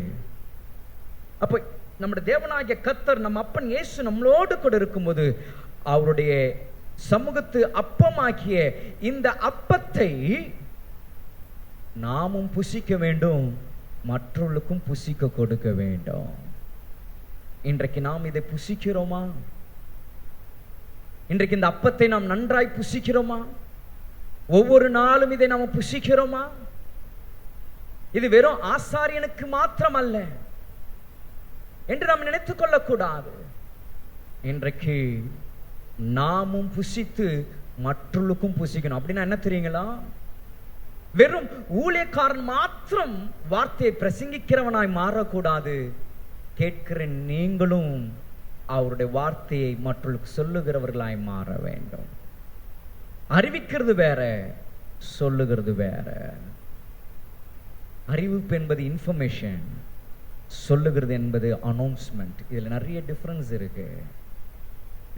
அப்ப நம்முடைய தேவனாகிய கர்த்தர், நம்ம அப்பன் இயேசு நம்மளோடு கூட இருக்கும்போது அவருடைய சமூகத்து அப்பமாக்கிய இந்த அப்பத்தை நாமும் புசிக்க வேண்டும், மற்றவர்களுக்கும் புசிக்க கொடுக்க வேண்டும். இன்றைக்கு நாம் இதை புசிக்கிறோமா? இன்றைக்கு இந்த அப்பத்தை நாம் நன்றாய் புசிக்கிறோமா? ஒவ்வொரு நாளும் இதை நாம் புசிக்கிறோமா? இது வெறும் ஆசாரியனுக்கு மாத்திரம் அல்ல என்று நாம் நினைத்துக் கொள்ளக்கூடாது. இன்றைக்கு நாமும் புசித்து மற்றவர்களுக்கும் புசிக்கணும். அப்படின்னா என்ன தெரியுங்களா? வெறும் ஊழியக்காரன் மாத்திரம் வார்த்தையை பிரசங்கிக்கிறவனாய் மாறக்கூடாது. கேட்கிற நீங்களும் அவருடைய வார்த்தையை மற்றவர்களுக்கு சொல்லுகிறவர்களாய் மாற வேண்டும். அறிவிக்கிறது வேற, சொல்லுகிறது வேற. அறிவிப்பு என்பது இன்ஃபர்மேஷன், சொல்லுகிறது என்பது அனௌன்ஸ்மெண்ட். இதுல நிறைய டிஃபரன்ஸ் இருக்கு.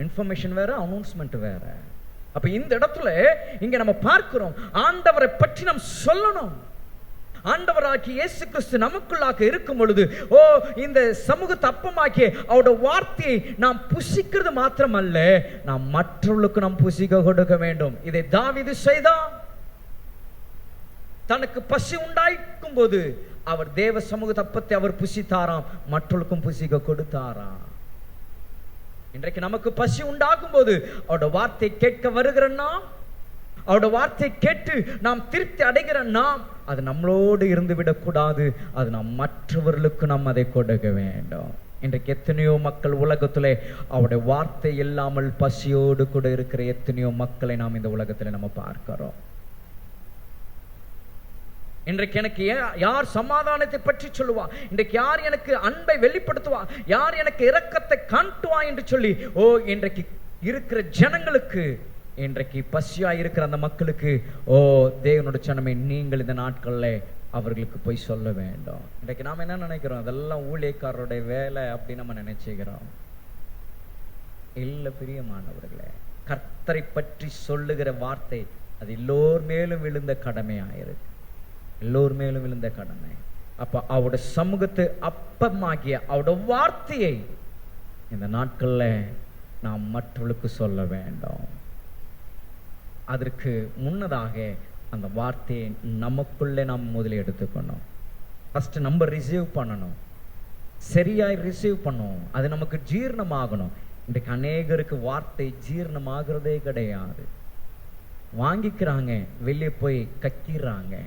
இன்ஃபர்மேஷன் வேற, அனௌன்ஸ்மெண்ட் வேற. அப்ப இந்த இடத்துல இங்க நம்ம பார்க்கிறோம், ஆண்டவரை பற்றி நாம் சொல்லணும். ஆண்டவராகிய இயேசு கிறிஸ்து நமக்குள்ளாக இருக்கும் பொழுது, ஓ, இந்த சமூகத்தை அப்பமாக்கி அவருடைய வார்த்தையை நாம் புசிக்கிறது மாத்திரமல்ல, நாம் மற்றவர்களுக்கு நாம் புசிக்க கொடுக்க வேண்டும். இதை தாவீது செய்தான். தனக்கு பசி உண்டாயிருக்கும் போது அவர் தேவ சமூக அப்பத்தை அவர் புசித்தாராம், மற்றவர்களுக்கும் புசிக்க கொடுத்தாராம். இன்றைக்கு நமக்கு பசி உண்டாகும் போது அவருடைய வார்த்தை கேட்க வருகிற நாம், அவருடைய வார்த்தை கேட்டு நாம் திருப்தி அடைகிற நாம், அது நம்மளோடு இருந்து விடக்கூடாது. அது நாம் மற்றவர்களுக்கு நாம் அதை கொடுக்க வேண்டும். இன்றைக்கு எத்தனையோ மக்கள் உலகத்திலே அவருடைய வார்த்தை இல்லாமல் பசியோடு கூட இருக்கிற எத்தனையோ மக்களை நாம் இந்த உலகத்தில் நம்ம பார்க்கிறோம். இன்றைக்கு எனக்கு யார் சமாதானத்தை பற்றி சொல்லுவா, இன்றைக்கு யார் எனக்கு அன்பை வெளிப்படுத்துவா, யார் எனக்கு இரக்கத்தை காட்டுவா என்று சொல்லி, ஓ, இன்றைக்கு இருக்கிற ஜனங்களுக்கு, இன்றைக்கு பசியா இருக்கிற அந்த மக்களுக்கு, ஓ தேவனுடைய ஜனமே, நீங்கள் இந்த நாட்கள்ல அவர்களுக்கு போய் சொல்ல வேண்டும். இன்றைக்கு நாம் என்ன நினைக்கிறோம், அதெல்லாம் ஊழியக்காரருடைய வேலை அப்படின்னு நம்ம நினைச்சுக்கிறோம். இல்ல பிரியமானவர்களே, கர்த்தரை பற்றி சொல்லுகிற வார்த்தை அது எல்லோர் மேலும் விழுந்த கடமையாயிருக்கு, எல்லோர் மேலும் விழுந்த கடமை. அப்ப அவருடைய சமூகத்தை அப்பமாகிய அவருடைய வார்த்தையை இந்த நாட்கள்ல நாம் மற்றவர்களுக்கு சொல்ல வேண்டும். அதற்கு முன்னதாக அந்த வார்த்தையை நமக்குள்ளே நாம் முதலில் எடுத்துக்கணும். ஃபர்ஸ்ட் நம்ம ரிசீவ் பண்ணணும், சரியாய் ரிசீவ் பண்ணணும், அது நமக்கு ஜீரணமாகணும். இன்றைக்கு அநேகருக்கு வார்த்தை ஜீரணமாகிறதே கிடையாது. வாங்கிக்கிறாங்க, வெளியே போய் கக்கிறாங்க,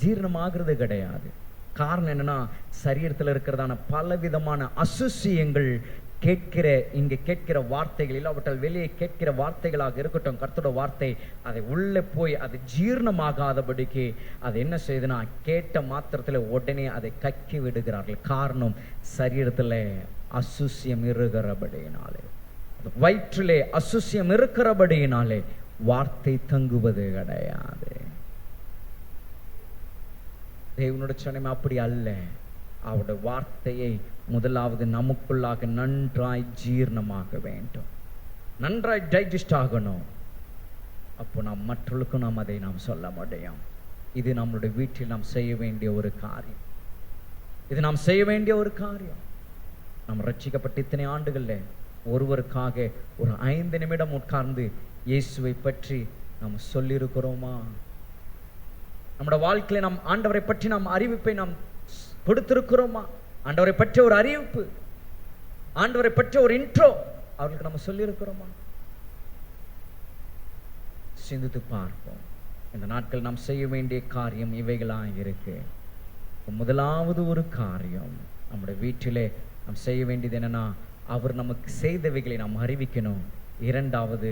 ஜீரணமாகிறது கிடையாது. காரணம் என்னன்னா, சரீரத்தில் இருக்கிறதான பல விதமான அசுசியங்கள் இங்க கேட்கிற வார்த்தைகளில், அவற்றால் வெளியே கேட்கிற வார்த்தைகளாக இருக்கட்டும், கர்த்தரோட வார்த்தை அதை உள்ளே போய் அது ஜீரணமாகாதபடிக்கு அது என்ன செய்யுதுன்னா, கேட்ட மாத்திரத்தில் உடனே அதை கக்கி விடுகிறார்கள். காரணம், சரீரத்தில் அசுசியம் இருக்கிறபடியினாலே, வயிற்றிலே அசுசியம் இருக்கிறபடியினாலே வார்த்தை தங்குவது கிடையாது. தேவனுடைய சொன்னமே அப்படி அல்ல. அவருடைய வார்த்தையை முதலாவது நமக்குள்ளாக நன்றாய் ஜீரணமாக வேண்டும், நன்றாய் டைஜஸ்ட் ஆகணும். அப்போ நாம் மற்றவர்களுக்கும் நாம் அதை நாம் சொல்ல முடியும். இது நம்மளுடைய வீட்டில் நாம் செய்ய வேண்டிய ஒரு காரியம். இது நாம் செய்ய வேண்டிய ஒரு காரியம். நாம் ரட்சிக்கப்பட்ட இத்தனை ஆண்டுகள்ல ஒருவருக்காக ஒரு 5 நிமிடம் உட்கார்ந்து இயேசுவை பற்றி நாம் சொல்லியிருக்கிறோமா? நம்முடைய வாழ்க்கையில நாம் ஆண்டவரை பற்றி நாம் அறிவிப்பை நாம் கொடுத்திருக்கிறோமா? ஆண்டவரை பற்றிய ஒரு அறிவிப்பு, ஆண்டவரை பற்றிய ஒரு இன்ட்ரோ அவர்களுக்கு நம்ம சொல்லியிருக்கிறோமா? சிந்தித்து பார்ப்போம். இந்த நாட்கள் நாம் செய்ய வேண்டிய காரியம் இவைகளாக இருக்கு. முதலாவது ஒரு காரியம், நம்முடைய வீட்டிலே நாம் செய்ய வேண்டியது என்னன்னா, அவர் நமக்கு செய்தவைகளை நாம் அறிவிக்கணும். இரண்டாவது,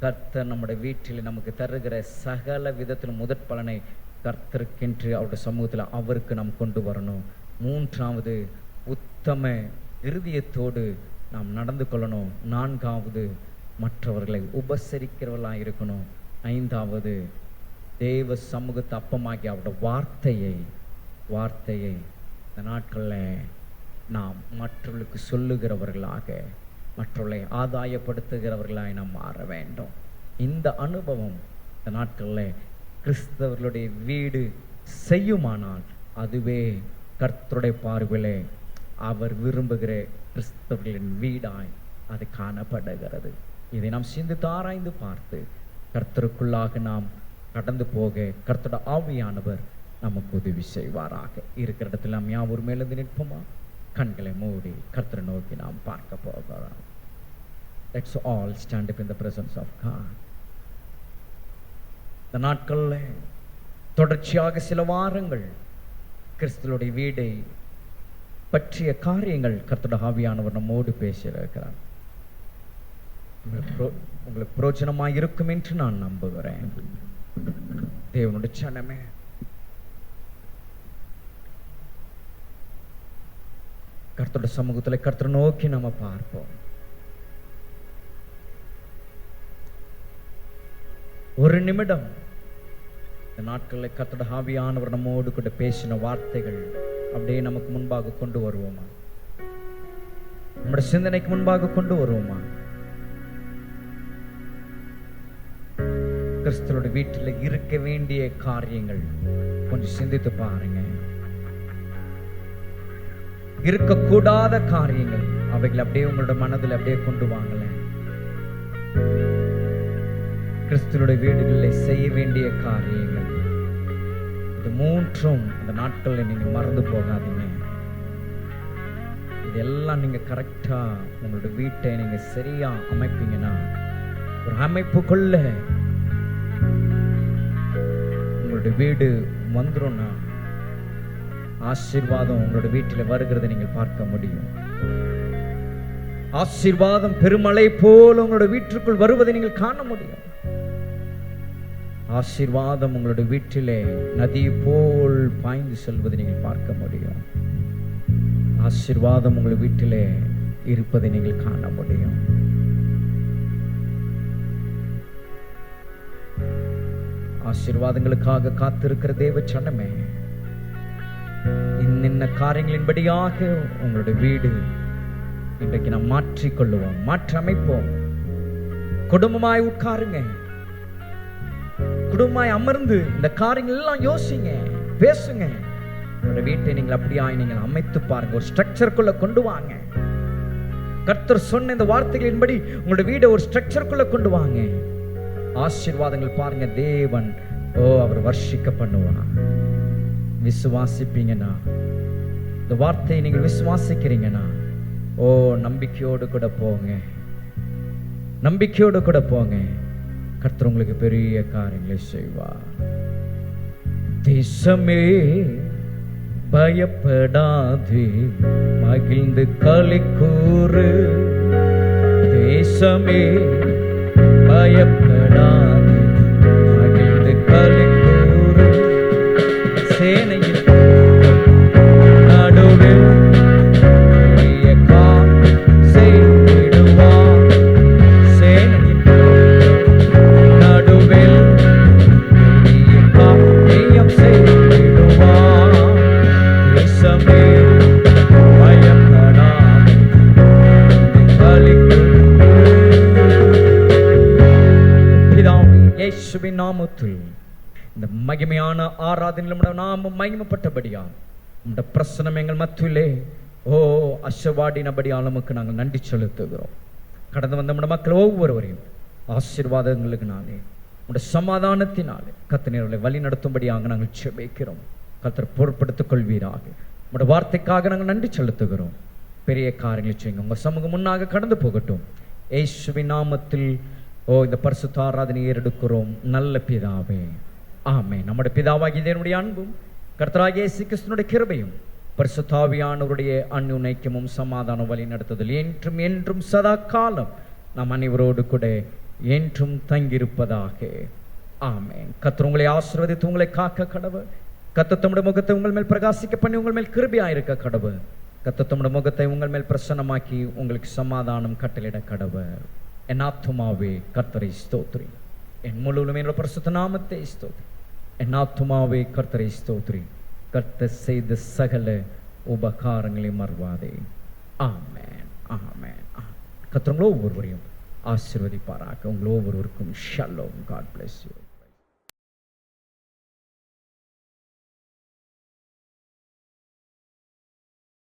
கர்த்தர் நம்முடைய வீட்டில் நமக்கு தருகிற சகல விதத்திலும் முதற் பலனை கர்த்தருக்கென்று அவருடைய சமூகத்தில் அவருக்கு நாம் கொண்டு வரணும். மூன்றாவது, உத்தம இருதயத்தோடு நாம் நடந்து கொள்ளணும். நான்காவது, மற்றவர்களை உபசரிக்கிறவர்களாக இருக்கணும். ஐந்தாவது, தேவ சமூகத்தை அப்பமாகி அவருடைய வார்த்தையை இந்த நாட்களில் நாம் மற்றவர்களுக்கு சொல்லுகிறவர்களாக, மற்றவர்களை ஆதாயப்படுத்துகிறவர்களாக நாம் மாற வேண்டும். இந்த அனுபவம் இந்த நாட்களில் கிறிஸ்தவர்களுடைய வீடு செய்யுமானால் அதுவே கர்த்தருடைய பார்வையிலே அவர் விரும்புகிற கிறிஸ்தவர்களின் வீடாய் அது காணப்படுகிறது. இதை நாம் சிந்தித்து ஆராய்ந்து பார்த்து கர்த்தருக்குள்ளாக நாம் கடந்து போக கர்த்தருடைய ஆவியானவர் நமக்கு உதவி செய்வாராக. இருக்கிற இடத்துல நாம் யாவரும் மேலிருந்து நிற்போமா? கண்களை மூடி கர்த்தரை நோக்கி நாம் பார்க்க போகிறோம். Let's all stand up in the presence of God. இந்த நாட்களில் தொடர்ச்சியாக சில வாரங்கள் கிறிஸ்துவோடைய வீடை பற்றிய காரியங்கள் கர்த்தருடைய ஆவியானவர் நம்மோடு பேசியிருக்கிறார். உங்களுக்கு பிரயோஜனமாக இருக்கும் என்று நான் நம்புகிறேன். தேவனுடைய சனமே, கர்த்தருடைய சமூகத்தில் கர்த்தரை நோக்கி நம்ம பார்ப்போம். ஒரு நிமிடம் இந்த நாட்களில் கர்த்தருடைய ஆவியானவர் நம்மோடு கூட பேசின வார்த்தைகள் அப்படியே நமக்கு முன்பாக கொண்டு வருவோமா? நம்முடைய சிந்தனைக்கு முன்பாக கொண்டு வருவோமா? கிறிஸ்துவோட வீட்டில் இருக்க வேண்டிய காரியங்கள் கொஞ்சம் சிந்தித்து பாருங்க. இருக்கக்கூடாத காரியங்கள் அவைகள் அப்படியே உங்களோட மனதில் அப்படியே கொண்டு வாங்கல. கிறிஸ்துவோட வீடுகளில் செய்ய வேண்டிய காரியங்கள் இது மூன்றும் இந்த நாட்களில் நீங்க மறந்து போகாதீங்க. இதெல்லாம் நீங்க கரெக்டா உங்களோட வீட்டை நீங்க சரியா அமைப்பீங்கன்னா, ஒரு அமைப்புக்குள்ள உங்களுடைய வீடு வந்துரும்னா ஆசீர்வாதம் உங்களோட வீட்டில் வருகிறத நீங்கள் பார்க்க முடியும். ஆசீர்வாதம் பெருமழை போல் உங்களோட வீட்டிற்குள் வருவதை நீங்கள் காண முடியும். ஆசீர்வாதம் உங்களுடைய வீட்டிலே நதி போல் பாய்ந்து செல்வதை நீங்கள் பார்க்க முடியும். ஆசீர்வாதம் உங்கள் வீட்டிலே இருப்பதை நீங்கள் காண முடியும். ஆசீர்வாதங்களுக்காக காத்திருக்கிற தேவ சனமே, இன்ன காரியங்களின்படியாக உங்களுடைய வீடு இன்றைக்கு நாம் மாற்றிக்கொள்ளுவோம், மாற்றி அமைப்போம். குடும்பமாய் உட்காருங்க, குடும்பமாய் அமர்ந்து இந்த காரியங்கள் எல்லாம் யோசிங்க, பேசுங்க. உங்களுடைய வீட்டை நீங்கள் அப்படியாய் நீங்கள் அமைத்து பாருங்க, ஒரு ஸ்ட்ரக்சருக்குள்ள கொண்டு வாங்க. கர்த்தர் சொன்ன இந்த வார்த்தைகளின்படி உங்களுடைய வீடை ஒரு ஸ்ட்ரக்சருக்குள்ள கொண்டு வாங்க. ஆசீர்வாதங்கள் பாருங்க, தேவன் அவர் வர்ஷிக்க பண்ணுவார். விசுவாசிப்பீங்கன்னா, இந்த வார்த்தையை நீங்கள் விசுவாசிக்கிறீங்கன்னா, நம்பிக்கையோடு கூட போங்க, நம்பிக்கையோடு கூட போங்க. கர்த்தர் உங்களுக்கு பெரிய காரியங்களை செய்வார். தேசமே பயப்படாதே, மகிழ்ந்து களி கூறு. தேசமே பயப்படாதே, மகிழ்ந்து களி கூறு. சேனையில் நடுவில் பெரிய காரியம் செய்திடுவார். சேனையில் நடுவில் பெரிய காரியம் செய்திடுவார். இயேசுவின் நாமத்தில் இந்த மகிமையான ஆராதனையில் நம்முடைய நாமம் மகிமைப்பட்டபடியா இந்த பிரசனம் எங்கள் மத்தியிலே அசவாடினபடியால் நமக்கு நாங்கள் நன்றி செலுத்துகிறோம். கடந்து வந்த நம்முடைய மக்கள் ஒவ்வொருவரையும் ஆசீர்வாதங்களுக்குனாலே உடைய சமாதானத்தினாலே கர்த்தரை வழி நடத்தும்படியாக நாங்கள் செபிக்கிறோம். கர்த்தர் பொறுப்படுத்திக் கொள்வீராக. உடைய வார்த்தைக்காக நாங்கள் நன்றி செலுத்துகிறோம். பெரிய காரியங்களை செய்யுங்க. உங்க சமூகம் முன்னாக கடந்து போகட்டும். இயேசுவின் நாமத்தில் இந்த பரிசுத்த ஆராதனை ஏறெடுக்கிறோம் நல்ல பிதாவே, ஆமென். நம்முடைய பிதாவாகிய தேவனுடைய அன்பும் கர்த்தராகிய இயேசு கிறிஸ்துவினுடைய கிருபையும் பரிசுத்த ஆவியானவருடைய அன்னுநைக்கமும் சமாதான வழி நடத்துதல் என்றும் என்றும் சதா காலம் நாம் அனைவரோடு கூட என்றும் தங்கியிருப்பதாக, ஆமென். கர்த்தர் உங்களை ஆசீர்வதித்து உங்களை காக்க கடவுள். கர்த்தர் தம்முடைய முகத்தை உங்கள் மேல் பிரகாசிக்க பண்ணி உங்கள் மேல் கிருபையாயிருக்க கடவுள். கர்த்தர் தம்முடைய முகத்தை உங்கள் மேல் பிரசன்னமாக்கி உங்களுக்கு சமாதானம் கட்டளிட கடவுள். என் ஆத்துமாவே கர்த்தரை ஸ்தோத்திரி, என் முழுவதும் என்னோட பரிசுத்த நாமத்தை ஸ்தோத்திரி. என் ஆத்துமாவே கர்த்தரை ஸ்தோத்திரி, கர்த்தர் செய்த சகல உபகாரங்களை மறவாதே. ஆமென், ஆமென். கர்த்தர் உங்களை ஒவ்வொருவரையும் ஆசீர்வதிப்பாராக. உங்கள் ஒவ்வொருவருக்கும் ஷலோம். God bless you.